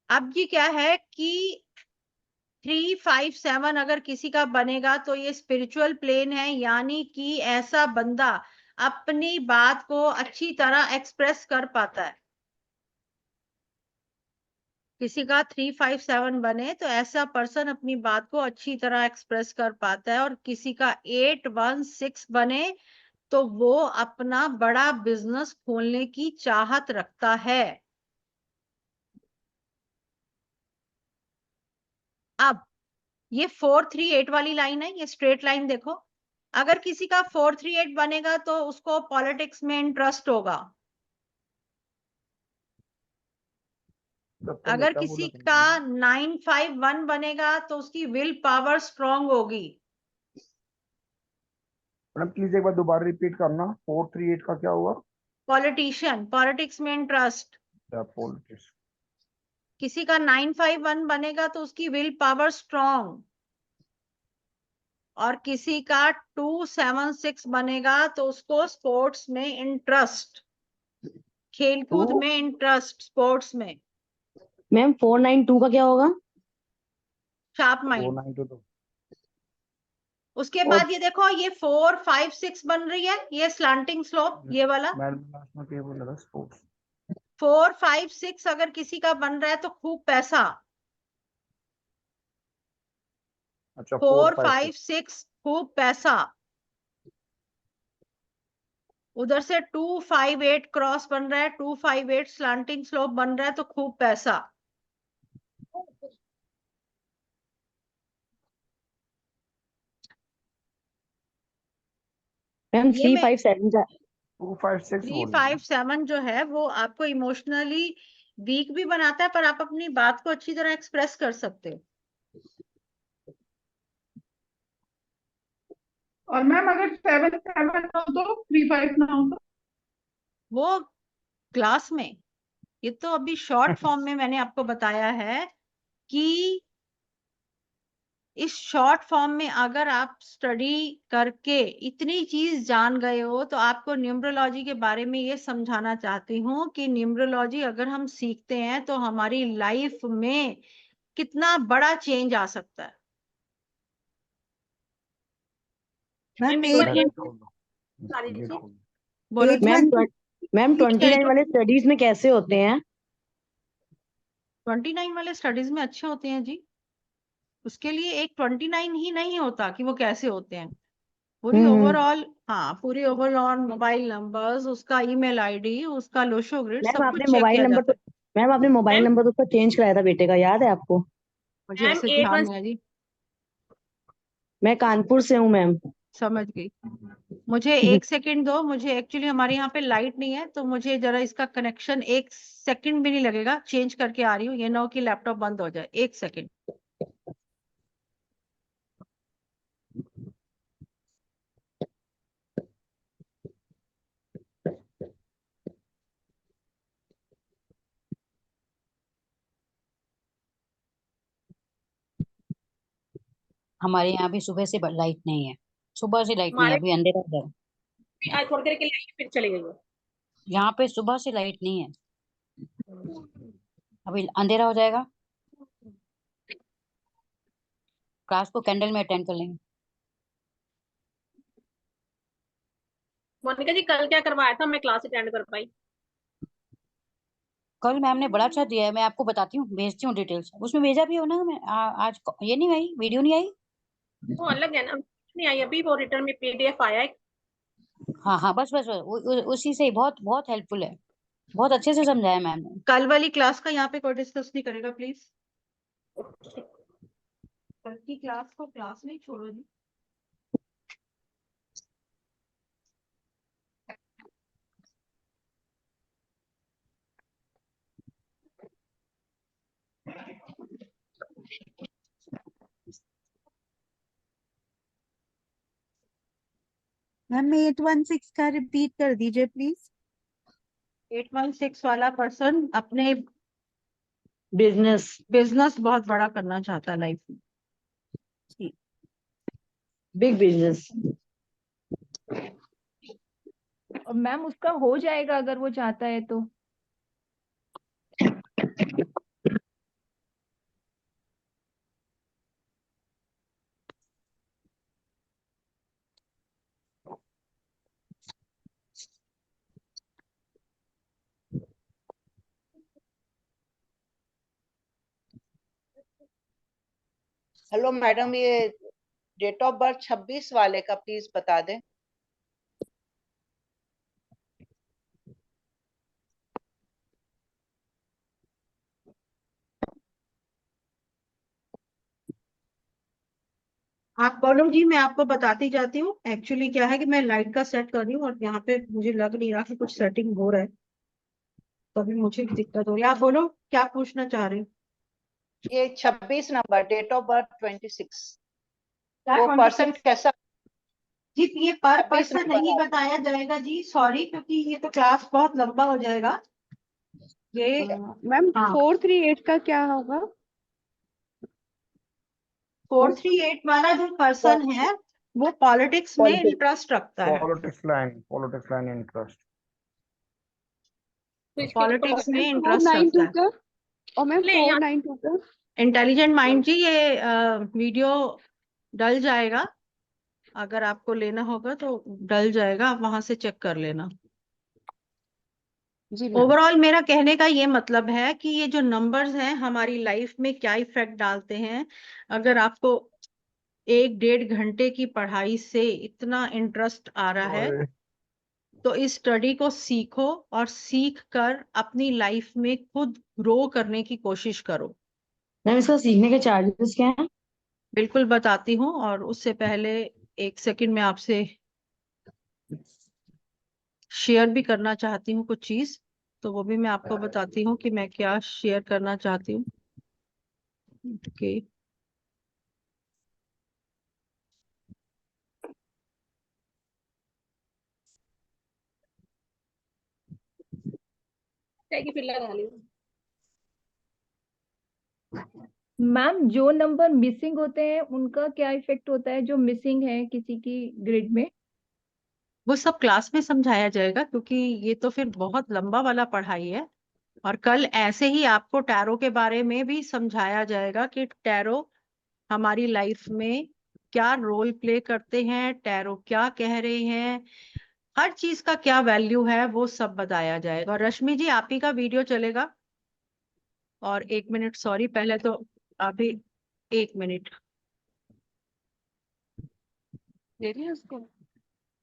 अब ये क्या है कि 357 अगर किसी का बनेगा तो ये स्पिरिचुअल प्लेन है, यानी कि ऐसा बंदा अपनी बात को अच्छी तरह एक्सप्रेस कर पाता है। किसी का 357 बने तो ऐसा पर्सन अपनी बात को अच्छी तरह एक्सप्रेस कर पाता है, और किसी का 816 बने तो वो अपना बड़ा बिजनेस खोलने की चाहत रखता है। अब ये 438 वाली लाइन है, ये स्ट्रेट लाइन देखो, अगर किसी का 438 बनेगा तो उसको पॉलिटिक्स में इंटरेस्ट होगा, अगर किसी का 951 बनेगा तो उसकी विल पावर स्ट्रांग होगी। मैडम प्लीज एक बार दोबारा रिपीट करना, 438 का क्या हुआ? पॉलिटिशियन, पॉलिटिक्स में इंटरेस्ट। पॉलिटिक्स। किसी का 951 बनेगा तो उसकी विल पावर स्ट्रांग। और किसी का 276 बनेगा तो उसको स्पोर्ट्स में इंटरेस्ट, खेलकूद में इंटरेस्ट, स्पोर्ट्स में। मैम 492 का क्या होगा? Sharp mind. 492 उसके बाद ये देखो, ये 4 5 6 बन रही है, ये स्लांटिंग स्लोप, ये वाला मैडम लास्ट में क्या बोला था? स्पोर्ट्स 4 5 6 अगर किसी का बन रहा है तो खूब पैसा। अच्छा 4 5 6 खूब पैसा। उधर से 2 5 8 क्रॉस बन रहा है, 2 5 8 स्लांटिंग स्लोप बन रहा है तो खूब पैसा। मैम ये मैं 357 का 256 3 बोल 5 7 जो है वो आपको इमोशनली वीक भी बनाता है, पर आप अपनी बात को अच्छी तरह एक्सप्रेस कर सकते हो। और मैम अगर 7 7 हो तो 3 5 ना हो तो? वो क्लास में, ये तो अभी शॉर्ट फॉर्म में मैंने आपको बताया है कि इस शॉर्ट फॉर्म में अगर आप स्टडी करके इतनी चीज जान गए हो तो आपको न्यूमरोलॉजी के बारे में ये समझाना चाहती हूँ कि न्यूमरोलॉजी अगर हम सीखते हैं तो हमारी लाइफ में कितना बड़ा चेंज आ सकता है। मैम बोलो जी। मैम 29 वाले स्टडीज में कैसे होते हैं? 29 वाले स्टडीज में अच्छे होते हैं जी। उसके लिए एक 29 ही नहीं होता कि वो कैसे होते हैं, पूरी ओवरऑल, हाँ पूरी ओवरऑल मोबाइल नंबर्स, उसका ईमेल आईडी, उसका लोशो ग्रिड, मैम सब आपने कुछ चेक मोबाइल किया नंबर जाता तो है। मैम आपने मोबाइल नंबर तो उसका चेंज कराया था बेटे का, याद है आपको? मुझे ऐसे ध्यान नहीं है जी। मैं कानपुर से हूँ मैम। समझ गई। मुझे एक सेकंड दो, मुझे एक्चुअली हमारे यहाँ पे लाइट नहीं है तो मुझे जरा इसका कनेक्शन, एक सेकंड भी नहीं लगेगा, चेंज करके आ रही हूँ, ये ना हो कि लैपटॉप बंद हो जाए। एक सेकंड। हमारे यहाँ भी सुबह से लाइट नहीं है, सुबह से लाइट नहीं है, अभी अंधेरा हो जाएगा। आज थोड़ी देर के लिए फिर चली गई है। यहाँ पे सुबह से लाइट नहीं है, अभी अंधेरा हो जाएगा। क्लास को कैंडल में अटेंड कर लेंगे। मोनिका जी कल क्या करवाया था, मैं क्लास अटेंड कर पाई? कल मैम ने बड़ा अच्छा दिया है, मैं आपको बताती हूँ, भेजती हूँ डिटेल्स, उसमें भेजा भी हो ना। मैं आज ये नहीं आई, वीडियो नहीं आई। वो अलग है ना, नहीं आई अभी, वो रिटर्न में पीडीएफ आया है। हाँ हाँ, बस बस, उसी से ही बहुत बहुत हेल्पफुल है, बहुत अच्छे से समझाया मैम ने। कल वाली क्लास का यहाँ पे कोई डिस्कस नहीं करेगा प्लीज। कल की क्लास को क्लास में छोड़ो जी। मैम 816 का रिपीट कर दीजिए प्लीज। 816 वाला पर्सन अपने बिजनेस बहुत बड़ा करना चाहता है लाइफ में। Big business. मैम उसका हो जाएगा अगर वो चाहता है तो। हेलो मैडम, ये डेट ऑफ बर्थ 26 वाले का प्लीज बता दें। आप बोलो जी, मैं आपको बताती जाती हूँ। एक्चुअली क्या है कि मैं लाइट का सेट कर रही हूँ और यहाँ पे मुझे लग नहीं रहा कि कुछ सेटिंग हो रहा है, तो अभी मुझे दिक्कत हो रही है। आप बोलो क्या पूछना चाह रहे हो। ये 26 नंबर, डेट ऑफ बर्थ 26, क्या वो 26? पर्सन कैसा? जी ये पर 26 पर्सन नंबर नहीं बताया जाएगा जी, सॉरी, क्योंकि ये तो क्लास बहुत लंबा हो जाएगा। ये मैम हाँ 438 का क्या होगा? 438 वाला जो पर्सन है वो पॉलिटिक्स में Politics. इंटरेस्ट रखता है, पॉलिटिक्स लाइन इंटरेस्ट। तो इसके पॉलिटिक्स में मैम इंटरेस्ट रखता 492 है। का और मैम ले यहाँ 492 का इंटेलिजेंट माइंड जी, ये वीडियो डल जाएगा, अगर आपको लेना होगा तो डल जाएगा, आप वहां से चेक कर लेना। जी मैम। ओवरऑल मेरा कहने का ये मतलब है कि ये जो नंबर्स हैं हमारी लाइफ में क्या इफेक्ट डालते हैं। अगर आपको 1-1.5 घंटे की पढ़ाई से इतना इंटरेस्ट आ रहा है तो इस स्टडी को सीखो और सीख कर अपनी लाइफ में खुद ग्रो करने की कोशिश करो। मैम इसका सीखने के चार्जेस क्या हैं? बिल्कुल बताती हूँ, और उससे पहले 1 सेकंड में आपसे शेयर भी करना चाहती हूँ कुछ चीज, तो वो भी मैं आपको बताती हूँ कि मैं क्या शेयर करना चाहती हूँ। ओके, फिर लगा ली। मैम जो नंबर मिसिंग होते हैं उनका क्या इफेक्ट होता है, जो मिसिंग है किसी की ग्रिड में? वो सब क्लास में समझाया जाएगा, क्योंकि ये तो फिर बहुत लंबा वाला पढ़ाई है। और कल ऐसे ही आपको टैरो के बारे में भी समझाया जाएगा कि टैरो हमारी लाइफ में क्या रोल प्ले करते हैं, टैरो क्या कह रहे हैं, हर चीज का क्या वैल्यू है, वो सब बताया जाएगा। और रश्मि जी, आप ही का वीडियो चलेगा। और 1 मिनट, सॉरी, पहले तो अभी 1 मिनट दे रही है उसको।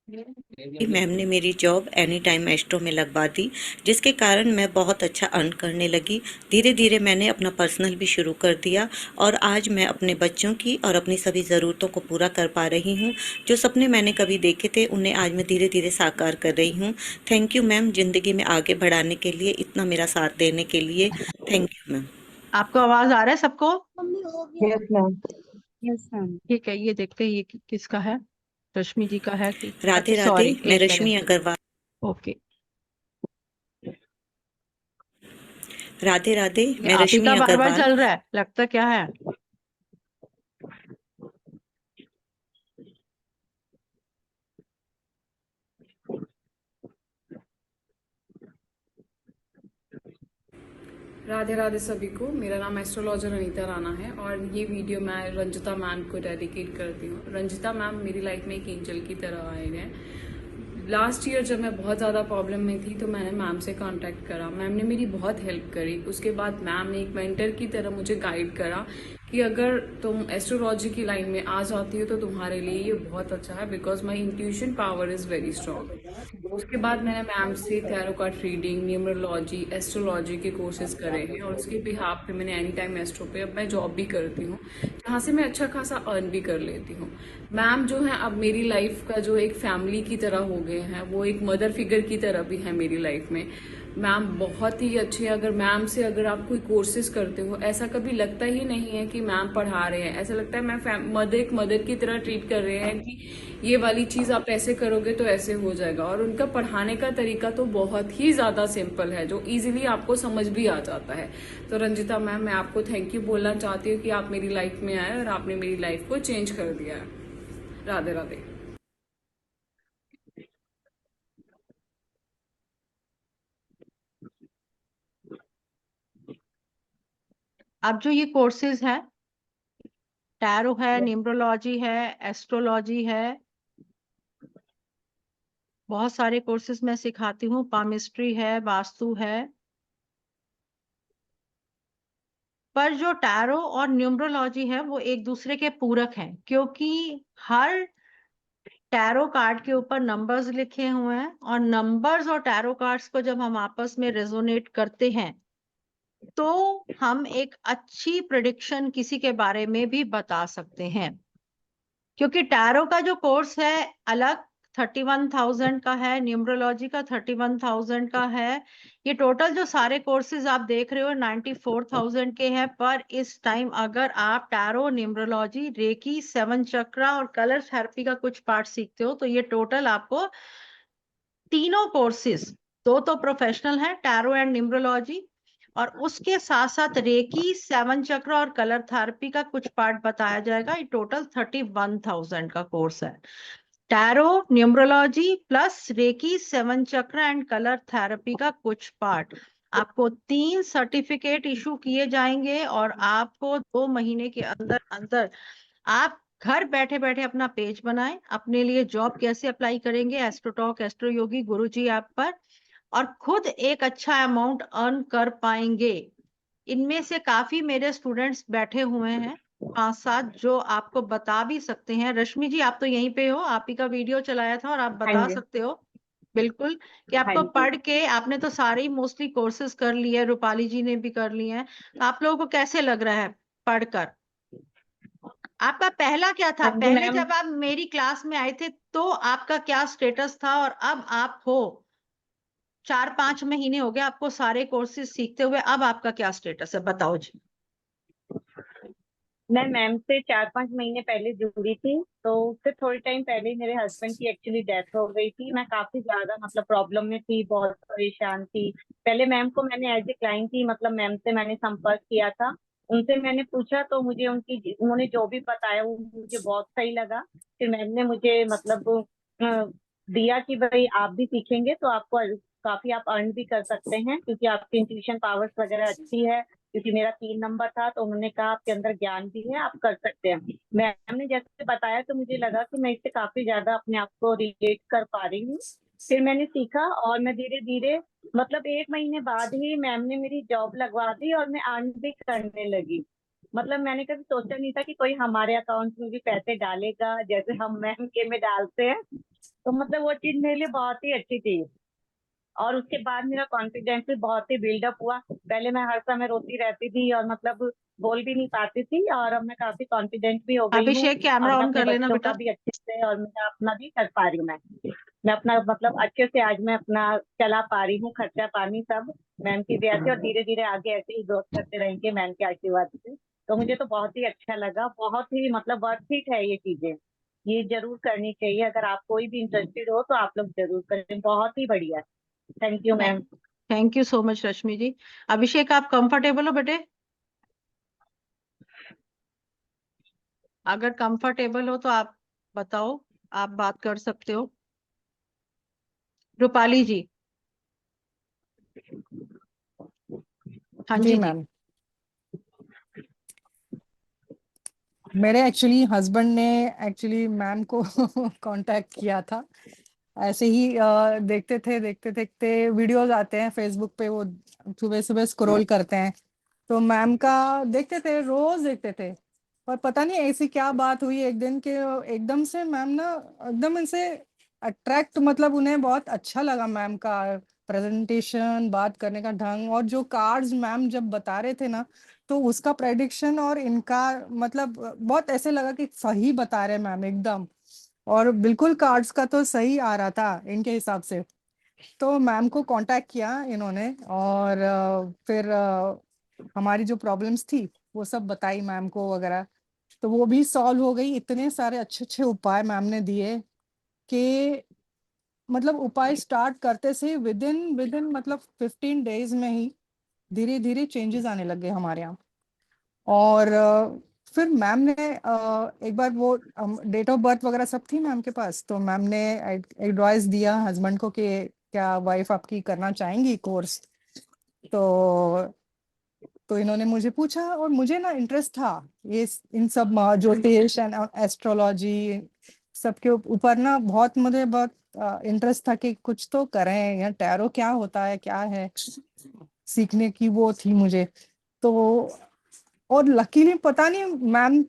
मैम ने मेरी जॉब एनी टाइम एस्ट्रो में लगवा दी, जिसके कारण मैं बहुत अच्छा अर्न करने लगी। धीरे धीरे मैंने अपना पर्सनल भी शुरू कर दिया और आज मैं अपने बच्चों की और अपनी सभी ज़रूरतों को पूरा कर पा रही हूँ। जो सपने मैंने कभी देखे थे उन्हें आज मैं धीरे धीरे साकार कर रही हूँ। थैंक यू मैम, ज़िंदगी में आगे बढ़ाने के लिए, इतना मेरा साथ देने के लिए। Thank you ma'am. आपको आवाज आ रहा है सबको? Yes ma'am. Yes ma'am. ठीक है, ये देखते हैं ये किसका है, रश्मि जी का है कि? राधे अच्छा, राधे, सॉरी, मैं 1 रश्मि मिनट। अग्रवाल। ओके, राधे राधे, ये मैं आप ही रश्मि का बार बार अग्रवाल। चल रहा है, लगता क्या है? राधे राधे सभी को। मेरा नाम एस्ट्रोलॉजर अनीता राणा है और ये वीडियो मैं रंजिता मैम को डेडिकेट करती हूँ। रंजिता मैम मेरी लाइफ में एक एंजल की तरह आए हैं। लास्ट ईयर जब मैं बहुत ज़्यादा प्रॉब्लम में थी तो मैंने मैम से कांटेक्ट करा। मैम ने मेरी बहुत हेल्प करी। उसके बाद मैम ने एक मेंटर की तरह मुझे गाइड करा कि अगर तुम एस्ट्रोलॉजी की लाइन में आ जाती हो तो तुम्हारे लिए ये बहुत अच्छा है, because my intuition power is very strong. उसके बाद मैंने मैम से tarot card reading, numerology, astrology के कोर्सेज करे हैं और उसके बिहाफ पे मैंने एनी टाइम एस्ट्रो पे अब मैं जॉब भी करती हूँ, जहाँ से मैं अच्छा खासा अर्न भी कर लेती हूँ। मैम जो है अब मेरी लाइफ का जो एक फैमिली की तरह हो गए हैं, वो एक मदर फिगर की तरह भी है मेरी लाइफ में। मैम बहुत ही अच्छी है। अगर मैम से अगर आप कोई कोर्सेज करते हो, ऐसा कभी लगता ही नहीं है कि मैम पढ़ा रहे हैं, ऐसा लगता है मैम एक मदर की तरह ट्रीट कर रहे हैं कि ये वाली चीज़ आप ऐसे करोगे तो ऐसे हो जाएगा। और उनका पढ़ाने का तरीका तो बहुत ही ज़्यादा सिंपल है, जो ईजिली आपको समझ भी आ जाता है। तो रंजिता मैम, मैं आपको थैंक यू बोलना चाहती हूँ कि आप मेरी लाइफ में आए और आपने मेरी लाइफ को चेंज कर दिया है। राधे राधे। अब जो ये कोर्सेज है, टैरो है, न्यूमरोलॉजी है, एस्ट्रोलॉजी है, बहुत सारे कोर्सेज मैं सिखाती हूँ, पामिस्ट्री है, वास्तु है। पर जो टैरो और न्यूमरोलॉजी है वो एक दूसरे के पूरक हैं, क्योंकि हर टैरो कार्ड के ऊपर नंबर्स लिखे हुए हैं और नंबर्स और टैरो कार्ड्स को जब हम आपस में रेजोनेट करते हैं तो हम एक अच्छी प्रेडिक्शन किसी के बारे में भी बता सकते हैं। क्योंकि टैरो का जो कोर्स है अलग 31,000 का है, न्यूमरोलॉजी का 31,000 का है। ये टोटल जो सारे कोर्सेज आप देख रहे हो 94,000 के हैं। पर इस टाइम अगर आप टैरो, न्यूमरोलॉजी, रेकी, 7 चक्रा और कलर थेरेपी का कुछ पार्ट सीखते हो तो ये टोटल आपको तीनों कोर्सेज, दो तो प्रोफेशनल है, टैरो एंड न्यूमरोलॉजी, और उसके साथ साथ रेकी, 7 चक्र और कलर थेरेपी का कुछ पार्ट बताया जाएगा। ये टोटल 31,000 का कोर्स है। टैरो, न्यूमरोलॉजी प्लस रेकी, 7 चक्र एंड कलर थेरेपी का कुछ पार्ट। आपको 3 सर्टिफिकेट इशू किए जाएंगे और आपको 2 महीने के अंदर अंदर आप घर बैठे बैठे अपना पेज बनाएं, अपने लिए जॉब कैसे अप्लाई करेंगे एस्ट्रोटॉक, एस्ट्रो योगी, गुरुजी ऐप पर, और खुद एक अच्छा अमाउंट अर्न कर पाएंगे। इनमें से काफी मेरे स्टूडेंट्स बैठे हुए हैं 5-7 जो आपको बता भी सकते हैं। रश्मि जी आप तो यहीं पे हो, आप ही का वीडियो चलाया था और आप बता जी। सकते हो बिल्कुल कि हाँ आपको जी। पढ़ के, आपने तो सारे ही मोस्टली कोर्सेज कर लिए, रूपाली जी ने भी कर लिए हैं, तो आप लोगों को कैसे लग रहा है पढ़कर? आपका पहला क्या था? हाँ जी पहले मैम। जब आप मेरी क्लास में आए थे तो आपका क्या स्टेटस था, और अब आप हो 4-5 महीने हो गए आपको सारे कोर्सेज सीखते हुए, अब आपका क्या स्टेटस है बताओ जी। मैं मैम से 4-5 महीने पहले जुड़ी थी, तो फिर थोड़े टाइम पहले ही मेरे हस्बैंड की एक्चुअली डेथ हो गई थी। मैं काफी ज्यादा मतलब प्रॉब्लम में थी, बहुत परेशान थी। पहले मैम को मैंने एज ए क्लाइंट ही मतलब मैम से मैंने संपर्क किया था। उनसे मैंने पूछा तो मुझे उन्होंने जो भी बताया वो मुझे बहुत सही लगा। फिर मैम ने मुझे मतलब दिया कि भाई आप भी सीखेंगे तो आपको काफी आप अर्न भी कर सकते हैं, क्योंकि आपकी इंट्यूशन पावर्स वगैरह अच्छी है। क्योंकि मेरा 3 नंबर था तो उन्होंने कहा आपके अंदर ज्ञान भी है, आप कर सकते हैं। मैम ने जैसे बताया तो मुझे लगा कि मैं इससे काफी ज्यादा अपने आप को रिलेट कर पा रही हूँ। फिर मैंने सीखा और मैं धीरे धीरे मतलब 1 महीने बाद ही मैम ने मेरी जॉब लगवा दी और मैं अर्न भी करने लगी। मतलब मैंने कभी सोचा नहीं था कि कोई हमारे अकाउंट में भी पैसे डालेगा जैसे हम मैम के में डालते हैं। तो मतलब वो चीज मेरे लिए बहुत ही अच्छी थी। और उसके बाद मेरा कॉन्फिडेंस भी बहुत ही बिल्डअप हुआ। पहले मैं हर समय रोती रहती थी और मतलब बोल भी नहीं पाती थी, और अब मैं काफी कॉन्फिडेंट भी हो गई हूँ। अभिषेक कैमरा और मैं ऑन अपने कर लेना बच्चों का बेटा। भी अच्छे से और मैं अपना भी कर पा रही हूँ। मैं अपना मतलब अच्छे से आज मैं अपना चला पा रही हूँ, खर्चा पानी सब मैम की दया से, और धीरे धीरे आगे ऐसे ही ग्रोथ करते रहेंगे मैम के आशीर्वाद से। तो मुझे तो बहुत ही अच्छा लगा, बहुत ही मतलब वर्थ इट है ये चीजें। ये जरूर करनी चाहिए, अगर आप कोई भी इंटरेस्टेड हो तो आप लोग जरूर करें, बहुत ही बढ़िया। Thank you ma'am. Thank you so much Rashmi ji. Abhishek आप कंफर्टेबल हो बेटे? अगर कंफर्टेबल हो तो आप बताओ, आप बात कर सकते हो। रूपाली जी। हाँ जी जी जी। मैम, मेरे एक्चुअली हस्बैंड ने एक्चुअली मैम को कांटेक्ट किया था। ऐसे ही देखते देखते वीडियोस आते हैं फेसबुक पे, वो सुबह सुबह स्क्रॉल करते हैं तो मैम का देखते थे, रोज देखते थे। और पता नहीं ऐसी क्या बात हुई एक दिन के एकदम से मैम ना एकदम इनसे अट्रैक्ट, मतलब उन्हें बहुत अच्छा लगा मैम का प्रेजेंटेशन, बात करने का ढंग, और जो कार्ड्स मैम जब बता रहे थे ना तो उसका प्रेडिक्शन और इनका मतलब बहुत ऐसे लगा कि सही बता रहे मैम एकदम। और बिल्कुल कार्ड्स का तो सही आ रहा था इनके हिसाब से। तो मैम को कांटेक्ट किया इन्होंने और फिर हमारी जो प्रॉब्लम्स थी वो सब बताई मैम को वगैरह, तो वो भी सॉल्व हो गई। इतने सारे अच्छे अच्छे उपाय मैम ने दिए कि मतलब उपाय स्टार्ट करते से विद इन मतलब 15 डेज में ही धीरे धीरे चेंजेस आने लग गए हमारे यहाँ। और फिर मैम ने एक बार वो डेट ऑफ बर्थ वगैरह सब थी मैम के पास, तो मैम ने एडवाइस दिया हस्बैंड को कि क्या वाइफ आपकी करना चाहेंगी कोर्स। तो इन्होंने मुझे पूछा और मुझे ना इंटरेस्ट था ये इन सब ज्योतिष एंड एस्ट्रोलॉजी सबके ऊपर ना बहुत, मुझे बहुत इंटरेस्ट था कि कुछ तो करें, या टैरो क्या होता है क्या है सीखने की वो थी मुझे। तो और लकीली पता नहीं मैम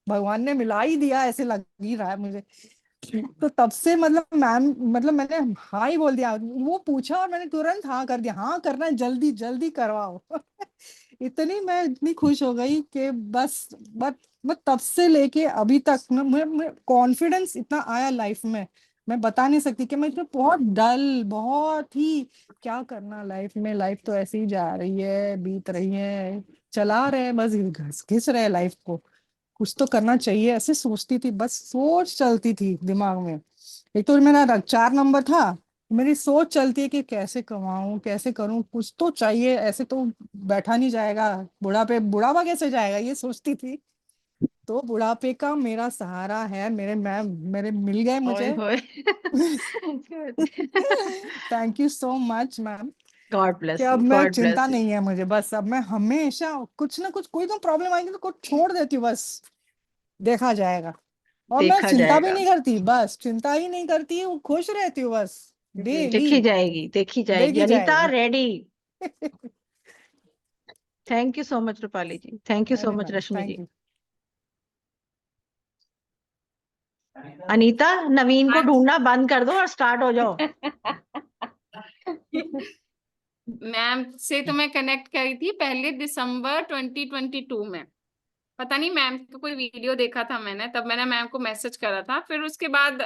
भगवान ने मिला ही दिया ऐसे लग ही रहा है मुझे। तो तब से मतलब मैम मतलब मैंने हाँ ही बोल दिया, वो पूछा और मैंने तुरंत हाँ कर दिया, हाँ करना है जल्दी जल्दी करवाओ। इतनी मैं इतनी खुश हो गई कि बस तब से लेके अभी तक मुझे कॉन्फिडेंस इतना आया लाइफ में, मैं बता नहीं सकती कि मैं इसमें बहुत डल, बहुत ही क्या करना लाइफ में, लाइफ तो ऐसे ही जा रही है, बीत रही है, चला रहे बस घिस घिस रहे लाइफ को, कुछ तो करना चाहिए ऐसे सोचती थी, बस सोच चलती थी दिमाग में। एक तो मेरा 4 नंबर था, मेरी सोच चलती है कि कैसे कमाऊं, कैसे करूं, कुछ तो चाहिए, ऐसे तो बैठा नहीं जाएगा। बुढ़ापा कैसे जाएगा, ये सोचती थी। तो बुढ़ापे का मेरा सहारा है, मेरे मिल गए ओए मुझे। होए thank you so much ma'am, God कि ब्लेस अब यू, मैं गॉड चिंता ब्लेस यू। नहीं है मुझे। बस अब मैं हमेशा कुछ ना कुछ, कोई तो प्रॉब्लम आएगी तो कुछ छोड़ देती हूँ, बस देखा जाएगा। और मैं देखा चिंता भी जाएगा। नहीं करती, बस चिंता ही नहीं करती हूँ, खुश रहती हूँ बस डेली। देखी जाएगी, देखी जाएगी। देखी अनीता जाएगी। Ready. Thank you so much Rupali ji, thank you so अरे much ma'am Rashmi thank ji. You. Anita, Naveen को ढूंढना बंद कर दो और स्टार्ट हो जाओ। मैम से तो मैं कनेक्ट करी थी पहले दिसंबर 2022 में। पता नहीं मैम का कोई वीडियो देखा था मैंने, तब मैंने मैम को मैसेज करा था। फिर उसके बाद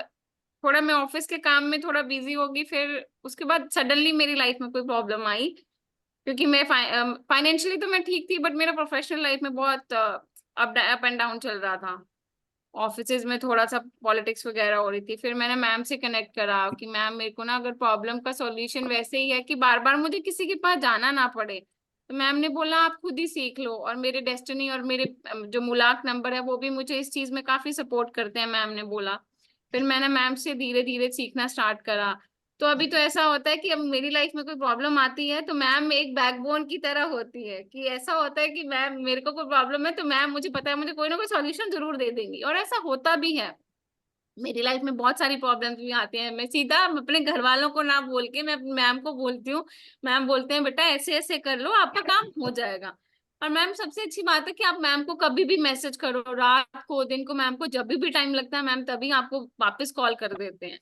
थोड़ा मैं ऑफिस के काम में थोड़ा बिजी होगी, फिर उसके बाद सडनली मेरी लाइफ में कोई प्रॉब्लम आई। क्योंकि मैं फाइनेंशियली तो मैं ठीक थी, बट मेरा प्रोफेशनल लाइफ में बहुत अप एंड डाउन चल रहा था। ऑफिसेज में थोड़ा सा पॉलिटिक्स वगैरह हो रही थी। फिर मैंने मैम से कनेक्ट करा कि मैम मेरे को ना अगर प्रॉब्लम का सॉल्यूशन वैसे ही है कि बार बार मुझे किसी के पास जाना ना पड़े, तो मैम ने बोला आप खुद ही सीख लो। और मेरे डेस्टिनी और मेरे जो मुलाक नंबर है वो भी मुझे इस चीज में काफी सपोर्ट करते हैं, मैम ने बोला। फिर मैंने मैम से धीरे धीरे सीखना स्टार्ट करा। तो अभी तो ऐसा होता है कि अब मेरी लाइफ में कोई प्रॉब्लम आती है तो मैम एक बैकबोन की तरह होती है। कि ऐसा होता है कि मैम, मेरे को कोई प्रॉब्लम है तो मैम, मुझे पता है मुझे कोई ना कोई सॉल्यूशन जरूर दे देंगी, और ऐसा होता भी है। मेरी लाइफ में बहुत सारी प्रॉब्लम्स भी आती हैं, मैं सीधा अपने घर वालों को ना बोल के मैं अपनी मैम को बोलती हूँ। मैम बोलते हैं बेटा ऐसे ऐसे कर लो, आपका काम हो जाएगा। और मैम सबसे अच्छी बात है कि आप मैम को कभी भी मैसेज करो, रात को दिन को, मैम को जब भी टाइम लगता है मैम तभी आपको वापस कॉल कर देते हैं।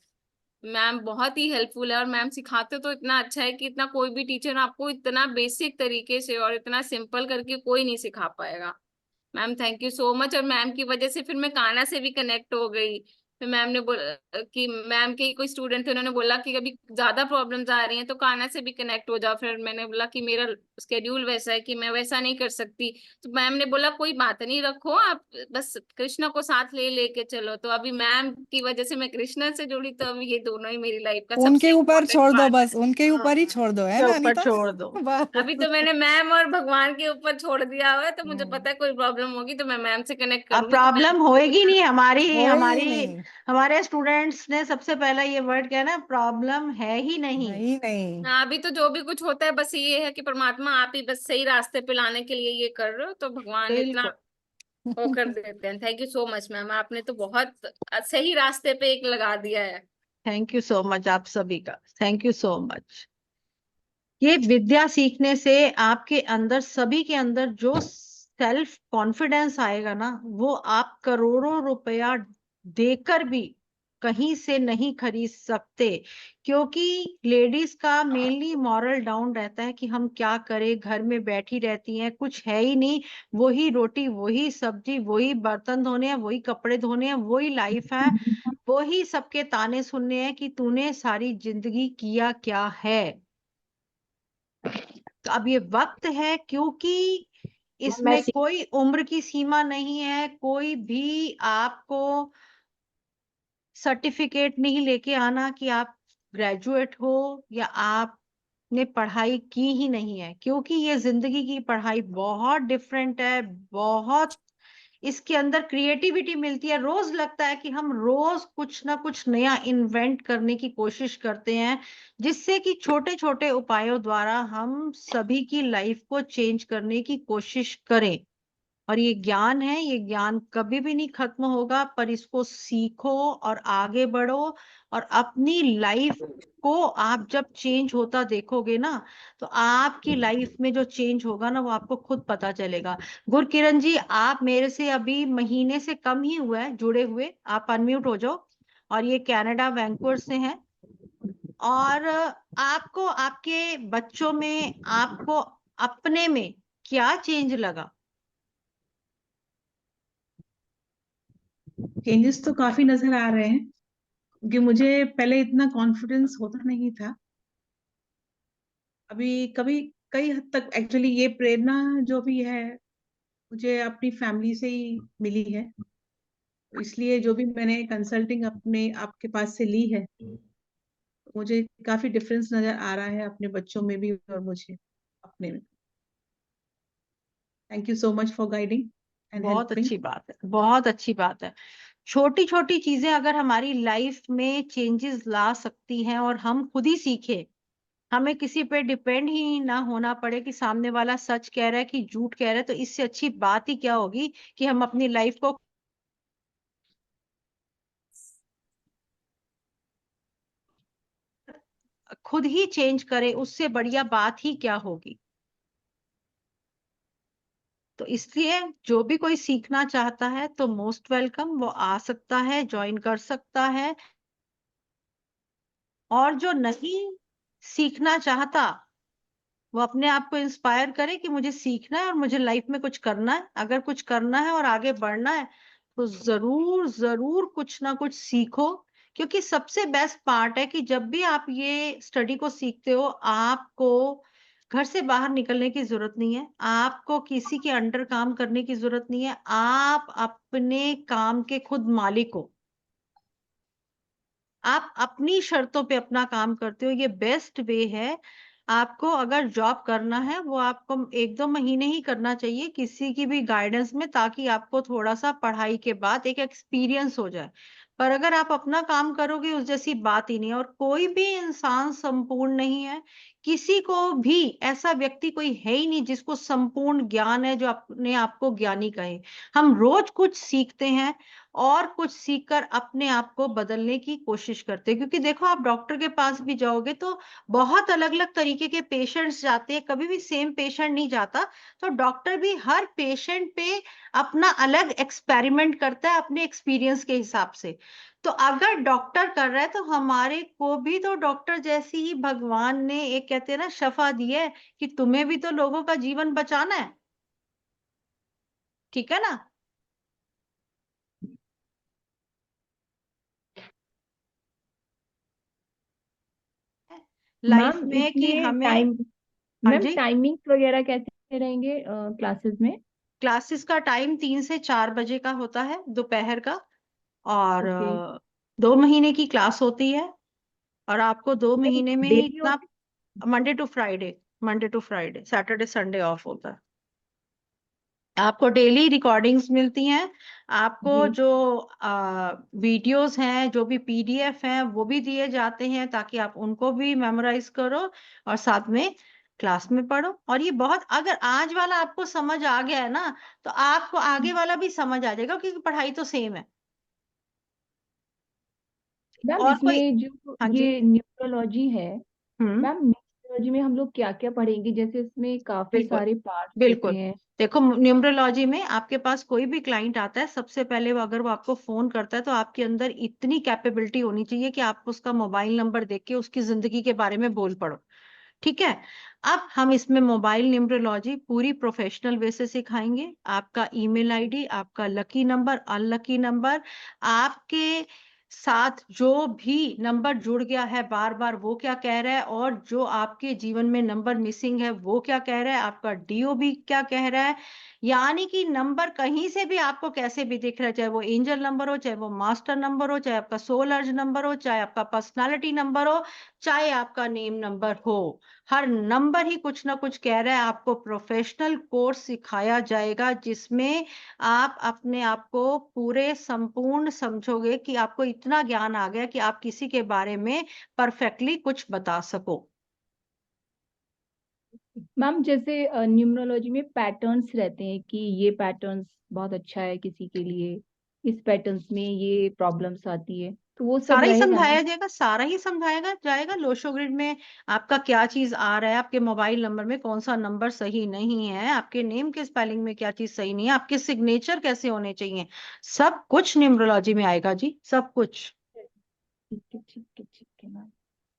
मैम बहुत ही हेल्पफुल है, और मैम सिखाते तो इतना अच्छा है कि इतना कोई भी टीचर आपको इतना बेसिक तरीके से और इतना सिंपल करके कोई नहीं सिखा पाएगा। Ma'am thank you so much. और मैम की वजह से फिर मैं काना से भी कनेक्ट हो गई। फिर मैम ने बोला कि मैम के कोई स्टूडेंट थे, उन्होंने बोला कि अभी ज्यादा प्रॉब्लम्स आ रही हैं तो काना से भी कनेक्ट हो जाओ। फिर मैंने बोला कि मेरा स्केड्यूल वैसा है कि मैं वैसा नहीं कर सकती। तो मैम ने बोला कोई बात नहीं, रखो आप, बस कृष्णा को साथ ले लेके चलो। तो अभी मैम की वजह से मैं कृष्णा से जुड़ी, तो अभी ये दोनों ही मेरी लाइफ का उनके सबसे ऊपर इम्पोर्टेंट छोड़ दो, पार्ट है। बस उनके ऊपर ही छोड़ दो, है के ना ऊपर अनीता? छोड़ दो। अभी तो मैंने मैम और भगवान के ऊपर छोड़ दिया हुआ है, तो मुझे पता है कोई प्रॉब्लम होगी तो मैं मैम से कनेक्ट अब करूंगी, तो मैम प्रॉब्लम होएगी नहीं। हमारी होएगी हमारी नहीं। हमारे स्टूडेंट्स ने सबसे पहला ये वर्ड क्या है ना, प्रॉब्लम है ही नहीं। नहीं नहीं। हाँ, अभी तो जो भी कुछ होता है बस ये है कि परमात्मा आप ही बस सही रास्ते पे लाने के लिए ये कर रहे हो, तो भगवान इतना बिल्कुल। वो कर देते हैं। Thank you so much ma'am, आपने तो बहुत सही रास्ते पे एक लगा दिया है। थैंक यू सो मच आप सभी का, थैंक यू सो मच। ये विद्या सीखने से आपके अंदर, सभी के अंदर जो सेल्फ कॉन्फिडेंस आएगा ना, वो आप करोड़ों रुपया देकर भी कहीं से नहीं खरीद सकते। क्योंकि लेडीज का मेनली मॉरल डाउन रहता है कि हम क्या करें, घर में बैठी रहती हैं, कुछ है ही नहीं, वही रोटी वही सब्जी वही बर्तन धोने हैं वही कपड़े धोने हैं वही लाइफ है, वही सबके ताने सुनने हैं कि तूने सारी जिंदगी किया क्या है। तो अब ये वक्त है, क्योंकि इसमें कोई उम्र की सीमा नहीं है, कोई भी आपको सर्टिफिकेट नहीं लेके आना कि आप ग्रेजुएट हो या आपने पढ़ाई की ही नहीं है। क्योंकि ये जिंदगी की पढ़ाई बहुत डिफरेंट है, बहुत इसके अंदर क्रिएटिविटी मिलती है। रोज लगता है कि हम रोज कुछ ना कुछ नया इन्वेंट करने की कोशिश करते हैं, जिससे कि छोटे छोटे उपायों द्वारा हम सभी की लाइफ को चेंज करने की कोशिश करें। और ये ज्ञान है, ये ज्ञान कभी भी नहीं खत्म होगा, पर इसको सीखो और आगे बढ़ो। और अपनी लाइफ को आप जब चेंज होता देखोगे ना, तो आपकी लाइफ में जो चेंज होगा ना, वो आपको खुद पता चलेगा। गुरकिरण जी, आप मेरे से अभी महीने से कम ही हुआ है जुड़े हुए, आप अनम्यूट हो जाओ। और ये कनाडा वैंकूवर से हैं। और आपको आपके बच्चों में, आपको अपने में क्या चेंज लगा? चेंजेस तो काफी नजर आ रहे हैं, क्योंकि मुझे पहले इतना कॉन्फिडेंस होता नहीं था। अभी कभी कई हद तक एक्चुअली ये प्रेरणा जो भी है मुझे अपनी फैमिली से ही मिली है। तो इसलिए जो भी मैंने कंसल्टिंग अपने आपके पास से ली है, मुझे काफी डिफरेंस नजर आ रहा है अपने बच्चों में भी और मुझे अपने में। Thank you so much for guiding and बहुत हेल्पिंग। अच्छी बात है, बहुत अच्छी बात है। छोटी छोटी चीजें अगर हमारी लाइफ में चेंजेस ला सकती हैं और हम खुद ही सीखे, हमें किसी पे डिपेंड ही ना होना पड़े कि सामने वाला सच कह रहा है कि झूठ कह रहा है, तो इससे अच्छी बात ही क्या होगी कि हम अपनी लाइफ को खुद ही चेंज करें, उससे बढ़िया बात ही क्या होगी। तो इसलिए जो भी कोई सीखना चाहता है तो मोस्ट वेलकम, वो आ सकता है, ज्वाइन कर सकता है। और जो नहीं सीखना चाहता वो अपने आप को इंस्पायर करे कि मुझे सीखना है और मुझे लाइफ में कुछ करना है। अगर कुछ करना है और आगे बढ़ना है तो जरूर जरूर कुछ ना कुछ सीखो, क्योंकि सबसे बेस्ट पार्ट है कि जब भी आप ये स्टडी को सीखते हो, आपको घर से बाहर निकलने की जरूरत नहीं है, आपको किसी के अंडर काम करने की जरूरत नहीं है, आप अपने काम के खुद मालिक हो। आप अपनी शर्तों पे अपना काम करते हो, ये बेस्ट वे है। आपको अगर जॉब करना है वो आपको 1-2 महीने ही करना चाहिए किसी की भी गाइडेंस में, ताकि आपको थोड़ा सा पढ़ाई के बाद एक एक्सपीरियंस हो जाए। पर अगर आप अपना काम करोगे उस जैसी बात ही नहीं है। और कोई भी इंसान संपूर्ण नहीं है, किसी को भी ऐसा व्यक्ति कोई है ही नहीं जिसको संपूर्ण ज्ञान है, जो अपने आप को ज्ञानी कहे। हम रोज कुछ सीखते हैं और कुछ सीखकर अपने आप को बदलने की कोशिश करते हैं। क्योंकि देखो, आप डॉक्टर के पास भी जाओगे तो बहुत अलग-अलग तरीके के पेशेंट्स जाते हैं, कभी भी सेम पेशेंट नहीं जाता। तो डॉक्टर भी हर पेशेंट पे अपना अलग एक्सपेरिमेंट करता है अपने एक्सपीरियंस के हिसाब से। तो अगर डॉक्टर कर रहा है तो हमारे को भी तो डॉक्टर जैसी ही भगवान ने एक, कहते हैं ना, शफा दी है कि तुम्हें भी तो लोगों का जीवन बचाना है। ठीक है ना? लाइफ मैम में कि इसमें हमें, टाइम हाँ मैम जी, टाइमिंग्स वगैरह कैसे रहेंगे क्लासेस में? क्लासेस का टाइम 3 से 4 बजे का होता है दोपहर का। और ओके। 2 महीने की क्लास होती है। और आपको 2 महीने में ही डेली इतना, होती? Monday to Friday, Saturday Sunday off होता है। आपको डेली रिकॉर्डिंग्स मिलती हैं। आपको जी। जो वीडियोस हैं, जो भी पीडीएफ हैं, वो भी दिए जाते हैं ताकि आप उनको भी मेमोराइज करो और साथ में क्लास में पढ़ो। और ये बहुत, अगर आज वाला आपको समझ आ गया है ना, तो आपको आगे वाला भी समझ आ जाएगा, क्योंकि पढ़ाई तो सेम है। मैम और कोई, इसमें जो हाँ जी, ये न्यूरोलॉजी है, हम्म, मैम न्यूरोलॉजी में हम लोग क्या क्या पढ़ेंगे? जैसे इसमें काफी बिल्कुल सारे पार्ट्स होते बिल्कुल। हैं। देखो, न्यूमरोलॉजी में आपके पास कोई भी क्लाइंट आता है, सबसे पहले अगर वो आपको फोन करता है तो आपके अंदर इतनी कैपेबिलिटी होनी चाहिए कि आप उसका मोबाइल नंबर देख के उसकी जिंदगी के बारे में बोल पड़ो। ठीक है? अब हम इसमें मोबाइल न्यूमरोलॉजी पूरी प्रोफेशनल वे से सिखाएंगे। आपका ईमेल आईडी, आपका लकी नंबर, अनलकी नंबर, आपके साथ जो भी नंबर जुड़ गया है बार बार वो क्या कह रहा है, और जो आपके जीवन में नंबर मिसिंग है वो क्या कह रहा है, आपका डीओबी क्या कह रहा है। यानी कि नंबर कहीं से भी आपको कैसे भी दिख रहा है, चाहे वो एंजल नंबर हो, चाहे वो मास्टर नंबर हो, चाहे आपका सोल अर्ज नंबर हो, चाहे आपका पर्सनालिटी नंबर हो, चाहे आपका नेम नंबर हो, हर नंबर ही कुछ ना कुछ कह रहा है। आपको प्रोफेशनल कोर्स सिखाया जाएगा जिसमें आप अपने आप को पूरे संपूर्ण समझोगे कि आपको इतना ज्ञान आ गया कि आप किसी के बारे में परफेक्टली कुछ बता सको। मैम जैसे न्यूमरोलॉजी में पैटर्न्स रहते हैं कि ये पैटर्न्स बहुत अच्छा है किसी के लिए, इस पैटर्न्स में ये प्रॉब्लम्स आती है, तो वो सब सारा ही रहेगा ना? समझाया जाएगा, सारा ही समझाएगा जाएगा। लोशो ग्रिड में आपका क्या चीज आ रहा है, आपके मोबाइल नंबर में कौन सा नंबर सही नहीं है, आपके नेम के स्पेलिंग में क्या चीज सही नहीं है, आपके सिग्नेचर कैसे होने चाहिए, सब कुछ न्यूमरोलॉजी में आएगा जी, सब कुछ। ठीक है ठीक है ठीक है मैम।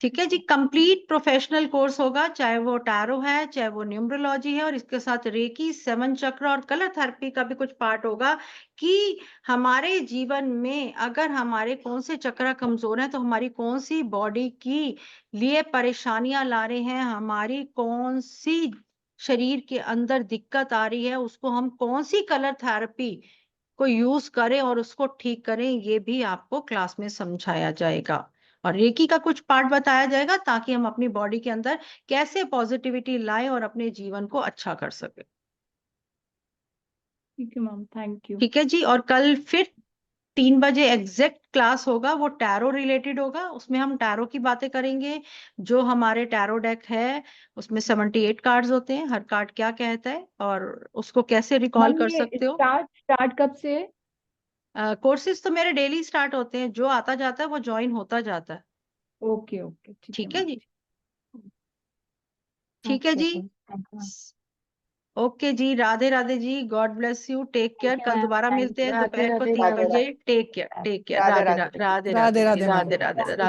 ठीक है जी, कंप्लीट प्रोफेशनल कोर्स होगा, चाहे वो टैरो है, चाहे वो न्यूमरोलॉजी है, और इसके साथ रेकी, 7 चक्र और कलर थेरेपी का भी कुछ पार्ट होगा कि हमारे जीवन में अगर हमारे कौन से चक्र कमजोर हैं तो हमारी कौन सी बॉडी की लिए परेशानियां ला रहे हैं, हमारी कौन सी शरीर के अंदर दिक्कत आ रही है, उसको हम कौन सी कलर थेरेपी को यूज करें और उसको ठीक करें, ये भी आपको क्लास में समझाया जाएगा। और रेकी का कुछ पार्ट बताया जाएगा ताकि हम अपनी बॉडी के अंदर कैसे पॉजिटिविटी लाएं और अपने जीवन को अच्छा कर सके। ठीक है मैम, थैंक यू। ठीक है जी। और कल फिर 3 बजे एग्जैक्ट क्लास होगा, वो टैरो रिलेटेड होगा। उसमें हम टैरो की बातें करेंगे। जो हमारे टैरो डेक है उसमें 78 कार्ड्स होते हैं, हर कार्ड क्या कहता है और उसको कैसे रिकॉल मैम कर ये सकते हो। स्टार्ट कब से है? कोर्सेज तो मेरे डेली स्टार्ट होते हैं, जो आता जाता है वो ज्वाइन होता जाता है। ओके ओके, ठीक है मैम। जी। ठीक है ओके जी। Thank you ma'am. ओके जी, Radhe Radhe ji, God bless you, take care. You कल मैम, दोबारा थैंक मिलते हैं यू। दोपहर को 3 राधे बजे। Take care, take care. Radhe Radhe Radhe Radhe Radhe Radhe Radhe Radhe ma'am. Radhe Radhe.